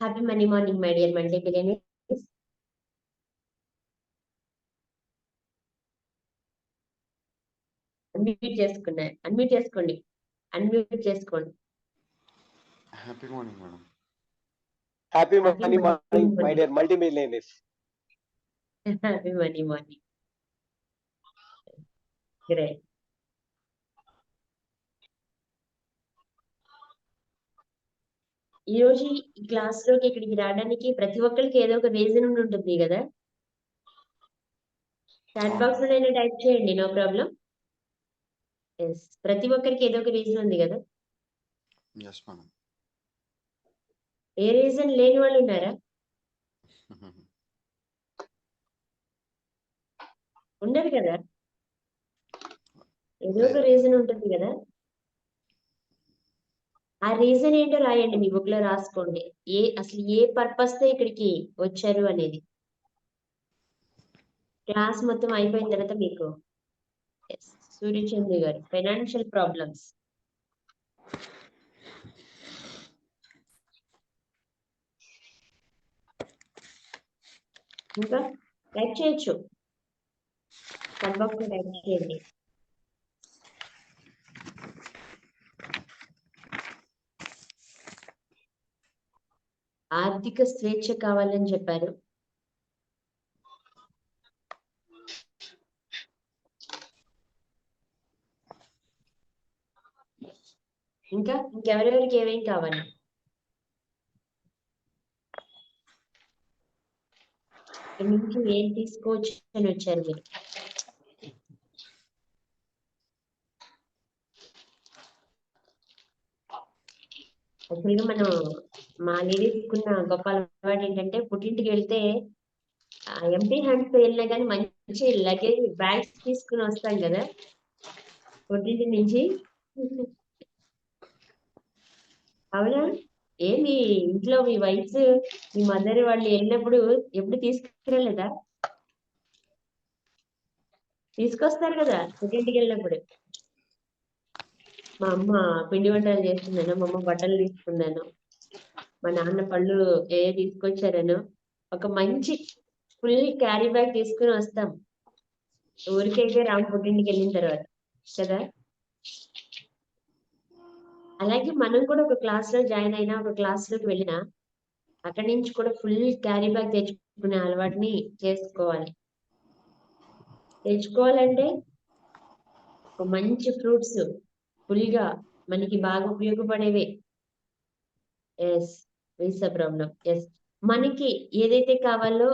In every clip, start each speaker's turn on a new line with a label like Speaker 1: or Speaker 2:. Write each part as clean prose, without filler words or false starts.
Speaker 1: Happy Monday morning, my dear multi-billionaires. Unmute చేసుకోండి.
Speaker 2: Happy morning, madam.
Speaker 3: Happy Monday morning, my dear multi-millionaires.
Speaker 1: Happy Monday morning. Great. ఈ రోజు ఈ class లోకి ఇక్కడికి రావడానికి ప్రతి ఒక్కరికి ఏదో ఒక రీజన్ ఉంటుంది కదా. చాట్ బాక్స్ లో నేను టైప్ చేయండి, నో ప్రాబ్లం. ఎస్, ప్రతి ఒక్కరికి ఏదో ఒక రీజన్ ఉంది కదా.
Speaker 2: Yes, madam.
Speaker 1: ఏ రీజన్ లేని వాళ్ళు ఉన్నారా? ఉండదు కదా, ఏదో ఒక రీజన్ ఉంటుంది కదా. ఆ రీజన్ ఏంటో రాయండి, మీ బుక్ లో రాసుకోండి. అసలు ఏ పర్పస్ తో ఇక్కడికి వచ్చారు అనేది. క్లాస్ మొత్తం అయిపోయిన తర్వాత మీకు సూర్యచంద్ర గారు ఫైనాన్షియల్ ప్రాబ్లమ్స్. ఇంకా టైప్ చేయొచ్చు, టైప్ చేయండి. ఆర్థిక స్వేచ్ఛ కావాలని చెప్పారు. ఇంకెవరెవరికి ఏమేం కావాలి? నుంచి ఏం తీసుకోవచ్చు అని వచ్చారు మీరు? యాక్చువల్గా మనం మా లేడీస్కున్న గొప్ప అలవాటు ఏంటంటే, పుట్టింటికి వెళ్తే ఎంటీ హ్యాండ్స్ వెళ్ళినా కానీ మంచి లగేజ్ బ్యాగ్స్ తీసుకుని వస్తాం కదా పుట్టింటి నుంచి. అవునా? మీ ఇంట్లో మీ వైఫ్, మీ మదర్ వాళ్ళు వెళ్ళినప్పుడు ఎప్పుడు తీసుకురాలేదా? తీసుకొస్తారు కదా పుట్టింటికి వెళ్ళినప్పుడు. మా అమ్మ పిండి వంటలు చేస్తున్నాను, మా అమ్మ బట్టలు తీసుకున్నాను, మా నాన్న పళ్ళు తీసుకొచ్చారనో ఒక మంచి ఫుల్ క్యారీ బ్యాగ్ తీసుకుని వస్తాం ఊరికైతే రామ్ పుట్టింటికి వెళ్ళిన తర్వాత కదా. అలాగే మనం కూడా ఒక క్లాస్ లో జాయిన్ అయినా, ఒక క్లాస్ లోకి వెళ్ళినా అక్కడి నుంచి కూడా ఫుల్ క్యారీ బ్యాగ్ తెచ్చుకునే అలవాటుని తెచ్చుకోవాలంటే ఒక మంచి ఫ్రూట్స్ ఫుల్గా మనకి బాగా ఉపయోగపడేవే. Yes, visa problem. ఎస్, మనకి ఏదైతే కావాలో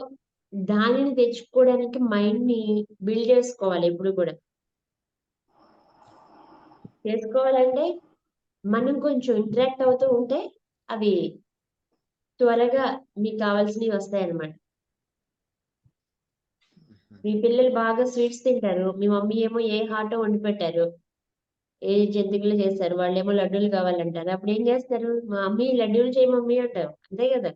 Speaker 1: దానిని తెచ్చుకోవడానికి మైండ్ ని బిల్డ్ చేసుకోవాలి. ఎప్పుడు కూడా చేసుకోవాలంటే మనం కొంచెం ఇంటరాక్ట్ అవుతూ ఉంటే అవి త్వరగా మీకు కావాల్సినవి వస్తాయన్నమాట. మీ పిల్లలు బాగా స్వీట్స్ తింటారు, మీ మమ్మీ ఏమో ఏ హాటో వండి పెట్టారు, ఏ జంతికలు చేస్తారు, వాళ్ళేమో లడ్డూలు కావాలంటారు. అప్పుడు ఏం చేస్తారు? మా మమ్మీ లడ్డూలు చేయి మమ్మీ అంటారు, అంతే కదా.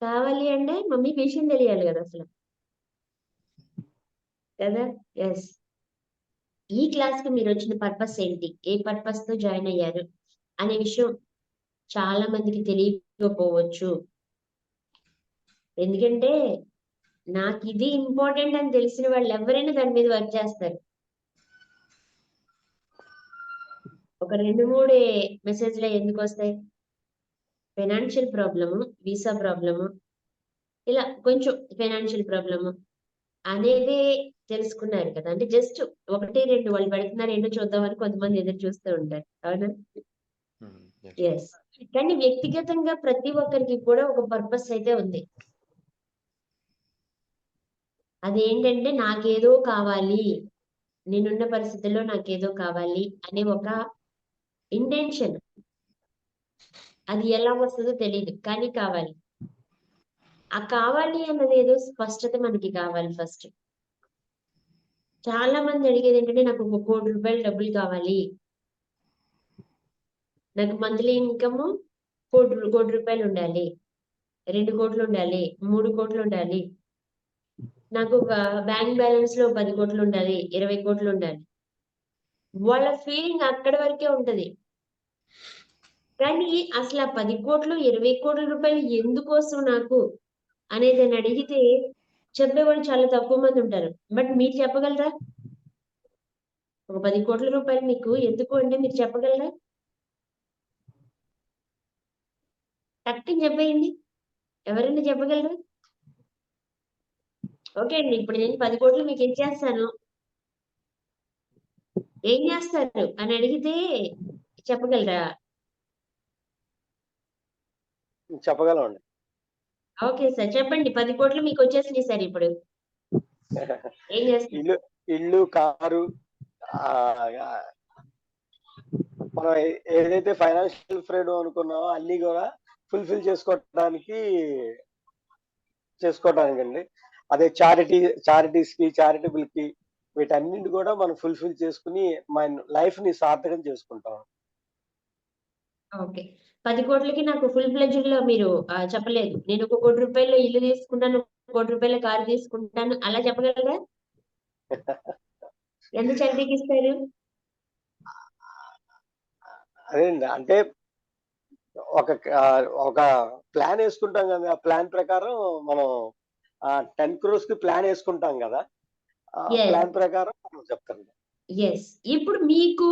Speaker 1: కావాలి అంటే మమ్మీకి విషయం తెలియాలి కదా అసలు, కదా. ఎస్, ఈ క్లాస్ కి మీరు వచ్చిన పర్పస్ ఏంటి, ఏ పర్పస్ తో జాయిన్ అయ్యారు అనే విషయం చాలా మందికి తెలియకపోవచ్చు. ఎందుకంటే నాకు ఇది ఇంపార్టెంట్ అని తెలిసిన వాళ్ళు ఎవరైనా దాని మీద వర్క్ చేస్తారు. ఒక 2-3 మెసేజ్లు ఎందుకు వస్తాయి? ఫైనాన్షియల్ ప్రాబ్లము, వీసా ప్రాబ్లము, ఇలా కొంచెం ఫైనాన్షియల్ ప్రాబ్లము అనేది తెలుసుకున్నారు కదా. అంటే జస్ట్ 1-2 వాళ్ళు పెడుతున్నారు ఏంటో చూద్దామని కొంతమంది ఎదురు చూస్తూ ఉంటారు, అవునా? ఎస్, కానీ వ్యక్తిగతంగా ప్రతి ఒక్కరికి కూడా ఒక పర్పస్ అయితే ఉంది. అదేంటంటే నాకేదో కావాలి, నేనున్న పరిస్థితుల్లో నాకేదో కావాలి అనే ఒక ఇంటెన్షన్. అది ఎలా వస్తుందో తెలియదు, కానీ కావాలి. ఆ కావాలి అన్నది ఏదో స్పష్టత మనకి కావాలి ఫస్ట్. చాలా మంది అడిగేది ఏంటంటే నాకు 1 కోటి రూపాయలు డబ్బులు కావాలి, నాకు మంత్లీ ఇన్కమ్ కోటి రూపాయలు ఉండాలి, 2 కోట్లు ఉండాలి, 3 కోట్లు ఉండాలి, నాకు ఒక బ్యాంక్ బ్యాలెన్స్ లో 10 కోట్లు ఉండాలి, 20 కోట్లు ఉండాలి. వాళ్ళ ఫీలింగ్ అక్కడి వరకే ఉంటది. కానీ అసలు ఆ 10 కోట్లు 20 కోట్ల రూపాయలు ఎందుకోసం నాకు అనేది అని అడిగితే చెప్పేవాళ్ళు చాలా తక్కువ మంది ఉంటారు. బట్ మీరు చెప్పగలరా? ఒక 10 కోట్ల రూపాయలు మీకు ఎందుకు అంటే మీరు చెప్పగలరా? టక్కుని చెప్పేయండి. ఎవరైనా చెప్పగలరా? ఓకే అండి. ఇప్పుడు నేను 10 కోట్లు మీకు ఇచ్చేస్తాను. ఏం చేస్తారు అని అడిగితే చెప్పగలరా?
Speaker 3: చెప్పగలమండి.
Speaker 1: Okay sir. చెప్పండి. 10 కోట్లు మీకు వచ్చేసినాయి సార్ ఇప్పుడు. ఏం చేస్తారు?
Speaker 3: ఇల్లు, కారు, మనం ఏదైతే ఫైనాన్షియల్ ఫ్రీడమ్ అనుకున్నామో అన్ని కూడా ఫుల్ఫిల్ చేసుకోవడానికండి. అదే చారిటీస్ కి, చారిటబుల్ కి వీటన్నింటి కూడా మనం ఫుల్ఫిల్ చేసుకుని మన లైఫ్ ని సార్థకం చేసుకుంటాం.
Speaker 1: ఓకే. 10 కోట్లకి నాకు ఫుల్ ఫ్లెడ్జ్డ్‌లో మీరు చెప్పలేదు. నేను ఒక 1,00,00,000 రూపాయల్లో ఇల్లు తీసుకుంటాను, 1,00,00,000 రూపాయల కారు తీసుకుంటాను అలా చెప్పగలరా? ఎంత చారిటీకి ఇస్తారు?
Speaker 3: అదేండి. అంటే ఒక ప్లాన్ వేసుకుంటాం కదా! ఆ ప్లాన్ ప్రకారం మనం 10 crores కి ప్లాన్ వేసుకుంటాం కదా! ఆ
Speaker 1: యెస్.
Speaker 3: ప్లాన్ ప్రకారం మనం చెప్తాను.
Speaker 1: యెస్. ఇప్పుడు మీకు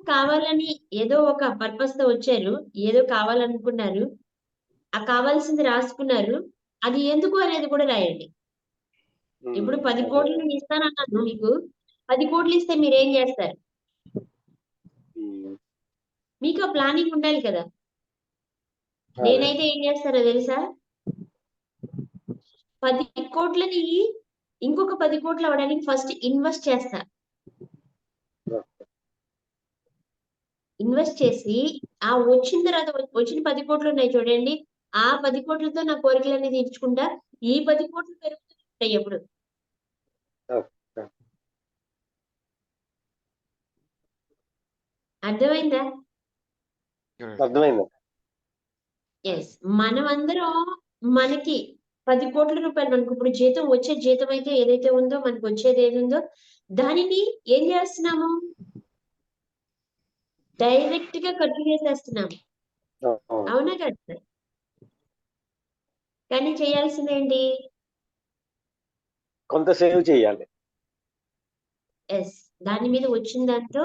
Speaker 1: కావాలని ఏదో ఒక పర్పస్‌తో వచ్చారు. ఏదో కావాలనుకున్నారు. ఆ కావాల్సింది రాసుకున్నారు. అది ఎందుకు అనేది కూడా రాయండి. ఇప్పుడు 10
Speaker 3: అదే.
Speaker 1: కోట్లు నేను ఇస్తానన్నాను మీకు. 10 కోట్లు ఇస్తే మీరేం చేస్తారు?
Speaker 3: హ్మ్.
Speaker 1: మీకు ఆ ప్లానింగ్ ఉండాలి కదా!
Speaker 3: అదే.
Speaker 1: నేనైతే ఏం చేస్తానో తెలుసా? 10 కోట్లని ఇంకొక 10 కోట్లు అవ్వడానికి ఫస్ట్ ఇన్వెస్ట్ చేస్తా. ఇన్వెస్ట్ చేసి ఆ వచ్చిన తర్వాత వచ్చిన 10 కోట్లు ఉన్నాయి చూడండి. ఆ 10 కోట్లతో నా కోరికలన్నీ తీర్చుకుంటా. ఈ 10 కోట్లు పెరుగుతుంటాయి ఎప్పుడు.
Speaker 3: ఓకే.
Speaker 1: అర్థమైందా?
Speaker 2: Correct.
Speaker 3: అర్థమైంది.
Speaker 1: యెస్. మనమందరం మనకి 10 కోట్ల రూపాయలు మనకి ఇప్పుడు జీతం వచ్చే జీతం అయితే ఏదైతే ఉందో మనకు వచ్చేది ఏది ఉందో దానిని ఏం చేస్తున్నాము? డైరెక్ట్‌గా ఖర్చు చేసేస్తున్నాము.
Speaker 3: అవును.
Speaker 1: అవునా కదా? కానీ చేయాల్సిందేంటి?
Speaker 3: కొంత సేవ్ చేయాలి.
Speaker 1: యెస్. దాని మీద వచ్చిన దాంతో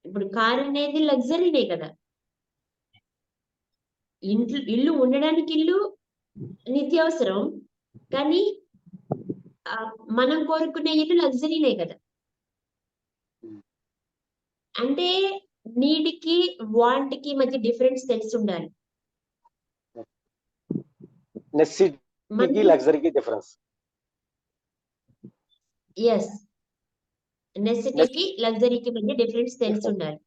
Speaker 1: ఇప్పుడు కార్ అనేది లగ్జరీనే కదా! ఇల్లు ఉండడానికి ఇల్లు నిత్యావసరం. కానీ మనం కోరుకునే ఇల్లు లగ్జరీనే కదా! అంటే నీడ్‌కి, వాంట్‌కి మధ్య డిఫరెన్స్ తెలిసుండాలి.
Speaker 3: నెసెసిటీకి,
Speaker 1: మనకి
Speaker 3: లగ్జరీకి డిఫరెన్స్.
Speaker 1: యెస్. నెసెసిటీకి, లగ్జరీకి మధ్య డిఫరెన్స్ తెలిసుండాలి.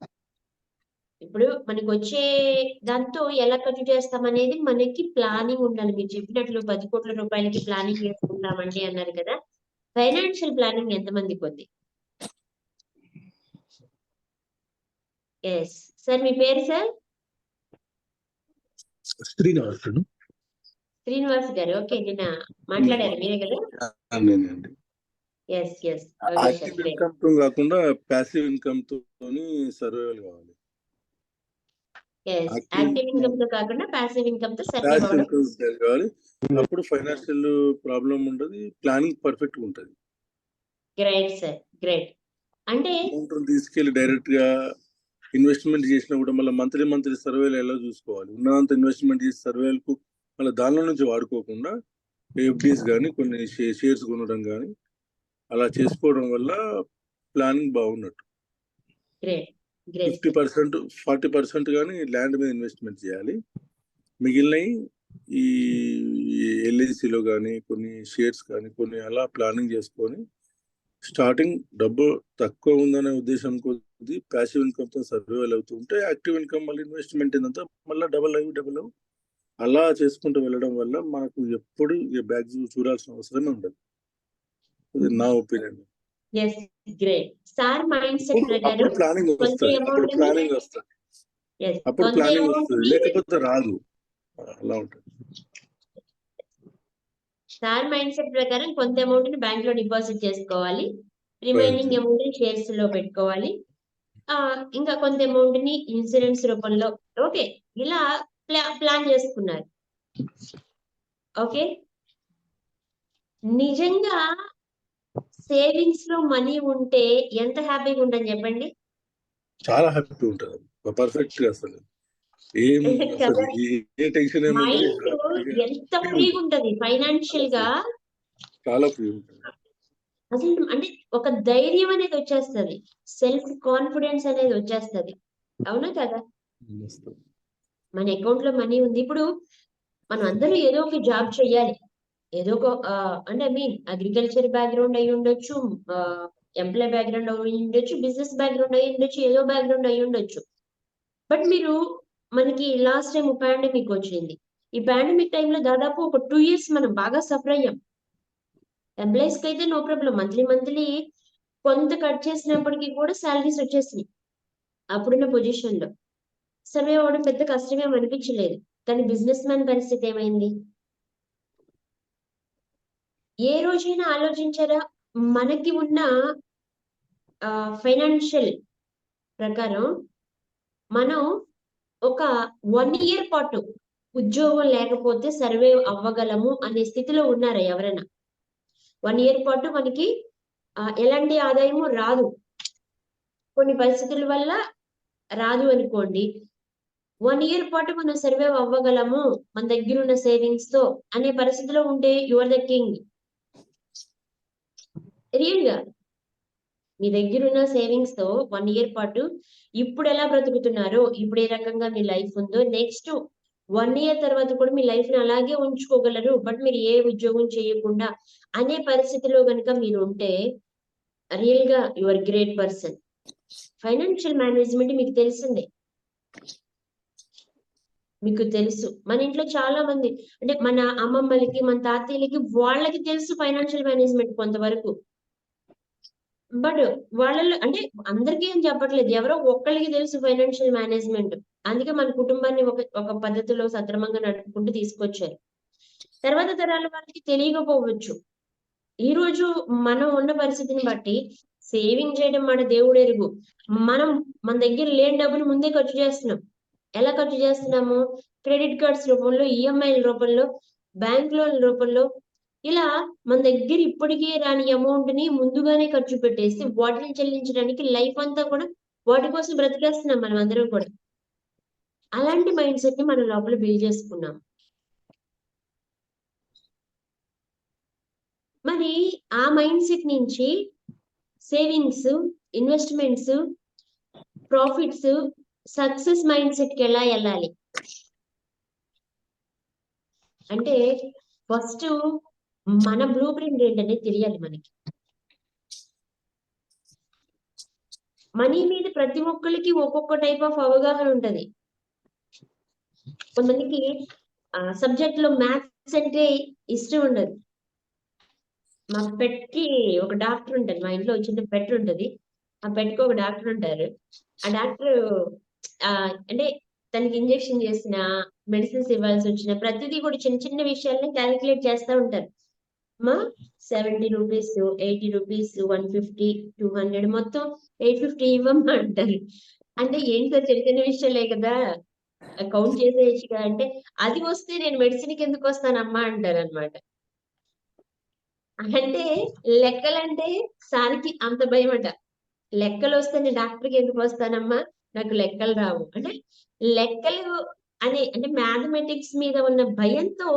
Speaker 1: ఇప్పుడు మనకొచ్చే దాంతో ఎలా ఖర్చు చేస్తామనేది మనకి ప్లానింగ్ ఉండాలి. మీరు చెప్పినట్లు 10 కోట్ల రూపాయలకి ప్లానింగ్ చేసుకుంటామండి అన్నారు కదా! ఫైనాన్షియల్ ప్లానింగ్ ఎంతమందికుంది? యెస్. సార్ మీ పేరు సార్?
Speaker 4: శ్రీనివాసుడు.
Speaker 1: శ్రీనివాస్ గారు. ఓకే. నిన్న మాట్లాడారు మీరే కదా?
Speaker 4: నేనండి.
Speaker 1: Yes. Yes. Okay sir.
Speaker 4: Active
Speaker 1: great.
Speaker 4: Income తో కాకుండా ప్యాసివ్ ఇన్కమ్ తోని సర్వైవల్ కావాలి.
Speaker 1: యెస్. యాక్టివ్ ఇన్కమ్‌తో కాకుండా పాసివ్ ఇన్కమ్‌తో సర్వైవ్
Speaker 4: ప్యాసివ్
Speaker 1: అవ్వడం.
Speaker 4: ఇన్కమ్ కావాలి. అప్పుడు ఫైనాన్షియల్ ప్రాబ్లం ఉండదు. ప్లానింగ్ పర్ఫెక్ట్ ఉంటది.
Speaker 1: Great sir. గ్రేట్. అంటే
Speaker 4: అమౌంట్ తీసుకెళ్లి డైరెక్ట్ గా ఇన్వెస్ట్మెంట్ చేసినా కూడా మళ్ళీ మంత్లీ సర్వేలు ఎలా చూసుకోవాలి. ఉన్నంత ఇన్వెస్ట్మెంట్ చేసి సర్వేలకు మళ్ళీ దానిలో నుంచి వాడుకోకుండా ఎఫ్డీస్ కానీ కొన్ని షేర్స్ కొనడం కానీ అలా చేసుకోవడం వల్ల ప్లానింగ్ బాగున్నట్టు.
Speaker 1: గ్రేట్. Great sir.
Speaker 4: 50%, 40% కానీ ల్యాండ్ మీద ఇన్వెస్ట్మెంట్ చేయాలి. మిగిలినవి ఈ ఎల్ఐసిలో కానీ కొన్ని షేర్స్ కానీ కొన్ని అలా ప్లానింగ్ చేసుకొని స్టార్టింగ్ డబ్బు తక్కువ ఉందనే ఉద్దేశం కొద్ది ప్యాసివ్ ఇన్కమ్ తో సర్వైవల్ అవుతుంటే యాక్టివ్ ఇన్కమ్ మళ్ళీ ఇన్వెస్ట్మెంట్ ఏంటంటే మళ్ళీ డబల్ అవి అలా చేసుకుంటూ వెళ్ళడం వల్ల మనకు ఎప్పుడు బ్యాక్ చూడాల్సిన అవసరమే ఉండదు. ఇది నా opinion.
Speaker 1: Yes. Great. Sir mind set
Speaker 4: అప్పుడు
Speaker 1: ప్రకారం
Speaker 4: ప్లానింగ్
Speaker 1: కొంత
Speaker 4: వస్తుంది. అప్పుడు
Speaker 1: అమౌంట్‌ని
Speaker 4: ప్లానింగ్ వస్తుంది.
Speaker 1: యెస్.
Speaker 4: అప్పుడు
Speaker 1: కొంత
Speaker 4: ప్లానింగ్ వస్తుంది.
Speaker 1: అమౌంట్‌ని
Speaker 4: లేకపోతే రాదు. అలా ఉంటుంది.
Speaker 1: సార్ మైండ్ సెట్ ప్రకారం కొంత అమౌంట్‌ని బ్యాంక్‌లో డిపాజిట్ చేసుకోవాలి. రిమైనింగ్ అమౌంట్‌ని షేర్స్‌లో పెట్టుకోవాలి. ఇంకా కొంత అమౌంట్ ని ఇన్సూరెన్స్ రూపంలో ఓకే ఇలా ప్లాన్ చేసుకున్నారు. ఓకే, నిజంగా సేవింగ్స్ లో మనీ ఉంటే ఎంత హ్యాపీగా ఉంటుంది చెప్పండి.
Speaker 4: చాలా హ్యాపీ ఉంటుంది, పర్ఫెక్ట్ గా అసలు ఏం అసలు
Speaker 1: కదా,
Speaker 4: ఏ టెన్షన్ ఏముంటుంది,
Speaker 1: మైండ్
Speaker 4: హ్యాపీగా
Speaker 1: ఎంత ఫ్రీగా ఉంటది ఫైనాన్షియల్ గా.
Speaker 4: చాలా ఫ్రీ ఉంటుంది.
Speaker 1: అసలు అంటే ఒక ధైర్యం అనేది వచ్చేస్తది, సెల్ఫ్ కాన్ఫిడెన్స్ అనేది వచ్చేస్తది. అవునా కదా,
Speaker 4: మస్తు.
Speaker 1: మన అకౌంట్ లో మనీ ఉంది. ఇప్పుడు మనం అందరూ ఏదో ఒక జాబ్ చేయాలి, ఏదో ఒక అంటే అగ్రికల్చర్ బ్యాక్గ్రౌండ్ అయి ఉండొచ్చు, ఎంప్లాయ్ బ్యాక్గ్రౌండ్ అయి ఉండొచ్చు, బిజినెస్ బ్యాక్గ్రౌండ్ అయి ఉండొచ్చు, ఏదో బ్యాక్గ్రౌండ్ అయి ఉండొచ్చు. బట్ మీరు మనకి లాస్ట్ టైం పాండమిక్ వచ్చింది. ఈ పాండమిక్ టైంలో దాదాపు ఒక 2 years మనం బాగా సఫర్ అయ్యాం. ఎంప్లాయీస్ కి అయితే నో ప్రాబ్లం, మంత్లీ కొంత కట్ చేసినప్పటికీ కూడా శాలరీస్ వచ్చేసినాయి. అప్పుడున్న పొజిషన్ లో సర్వే అవ్వడం పెద్ద కష్టమేం అనిపించలేదు. కానీ బిజినెస్ మ్యాన్ పరిస్థితి ఏమైంది? ఏ రోజైనా ఆలోచించారా? మనకి ఉన్న ఫైనాన్షియల్ ప్రకారం మనం ఒక 1 year పాటు ఉద్యోగం లేకపోతే సర్వే అవ్వగలము అనే స్థితిలో ఉన్నారా ఎవరైనా? 1 year పాటు మనకి ఎలాంటి ఆదాయము రాదు, కొన్ని పరిస్థితుల వల్ల రాదు అనుకోండి. 1 year పాటు మనం సర్వే అవ్వగలము మన దగ్గర ఉన్న సేవింగ్స్ తో అనే పరిస్థితిలో ఉంటే యువర్ ద కింగ్. రియల్ గా మీ దగ్గర ఉన్న సేవింగ్స్ తో 1 year పాటు ఇప్పుడు ఎలా బ్రతుకుతున్నారో, ఇప్పుడు ఏ రకంగా మీ లైఫ్ ఉందో, నెక్స్ట్ 1 year తర్వాత కూడా మీ లైఫ్ ని అలాగే ఉంచుకోగలరు. బట్ మీరు ఏ ఉద్యోగం చేయకుండా అనే పరిస్థితిలో కనుక మీరు ఉంటే రియల్ గా your great person. Financial management మీకు తెలిసిందే, మీకు తెలుసు. మన ఇంట్లో చాలా మంది అంటే మన అమ్మమ్మలకి, మన తాతయ్యలకి వాళ్ళకి తెలుసు ఫైనాన్షియల్ మేనేజ్మెంట్ కొంతవరకు. బట్ వాళ్ళలో అంటే అందరికీ ఏం చెప్పట్లేదు, ఎవరో ఒక్కళ్ళకి తెలుసు ఫైనాన్షియల్ మేనేజ్మెంట్. అందుకే మన కుటుంబాన్ని ఒక పద్ధతిలో సక్రమంగా నడుపుకుంటూ తీసుకొచ్చారు. తర్వాత తరాల వాళ్ళకి తెలియకపోవచ్చు. ఈ రోజు మనం ఉన్న పరిస్థితిని బట్టి సేవింగ్ చేయడం మన దేవుడు ఎరుగు. మనం మన దగ్గర లేని డబ్బులు ముందే ఖర్చు చేస్తున్నాం. ఎలా ఖర్చు చేస్తున్నాము? క్రెడిట్ కార్డ్స్ రూపంలో, ఈఎంఐల రూపంలో, బ్యాంక్ లోన్ రూపంలో, ఇలా మన దగ్గర ఇప్పటికే రాని అమౌంట్ ని ముందుగానే ఖర్చు పెట్టేసి వాటిని చెల్లించడానికి లైఫ్ అంతా కూడా వాటి కోసం బ్రతికేస్తున్నాం మనం అందరం కూడా. అలాంటి మైండ్ సెట్ ని మనం లోపల బిల్డ్ చేసుకున్నాం. మరి ఆ మైండ్ సెట్ నుంచి savings, investments, profits, success mind set కి ఎలా వెళ్ళాలి అంటే ఫస్ట్ మన బ్లూ ప్రింట్ ఏంటనేది తెలియాలి మనకి. మనీ మీద ప్రతి ఒక్కరికి ఒక్కొక్క టైప్ ఆఫ్ అవగాహన ఉంటది. కొంతమందికి సబ్జెక్ట్ లో మ్యాథ్స్ అంటే ఇష్టం ఉండదు. మా పెట్ కి ఒక డాక్టర్ ఉంటారు, మా ఇంట్లో చిన్న పెట్ ఉంటది. ఆ పెట్ కి ఒక డాక్టర్ ఉంటారు. ఆ డాక్టర్ అంటే తనకి ఇంజెక్షన్ చేసిన, మెడిసిన్స్ ఇవ్వాల్సి వచ్చిన ప్రతిదీ కూడా చిన్న చిన్న విషయాల్ని క్యాలిక్యులేట్ చేస్తూ ఉంటారు. మా 70 రూపీస్, 80 రూపీస్, 150, 200 మొత్తం 850 ఇవ్వమ్మా అంటారు. అంటే ఏంటో చిన్న చిన్న విషయాలే కదా, కౌంట్ చేసేయచ్చు కదా అంటే, అది వస్తే నేను మెడిసిన్ కి ఎందుకు వస్తానమ్మా అంటారు అనమాట. అంటే లెక్కలంటే సార్కి అంత భయం అంట. లెక్కలు వస్తే నేను డాక్టర్కి ఎందుకు వస్తానమ్మా, నాకు లెక్కలు రావు అంటే. లెక్కలు అంటే మ్యాథమెటిక్స్ మీద ఉన్న భయంతో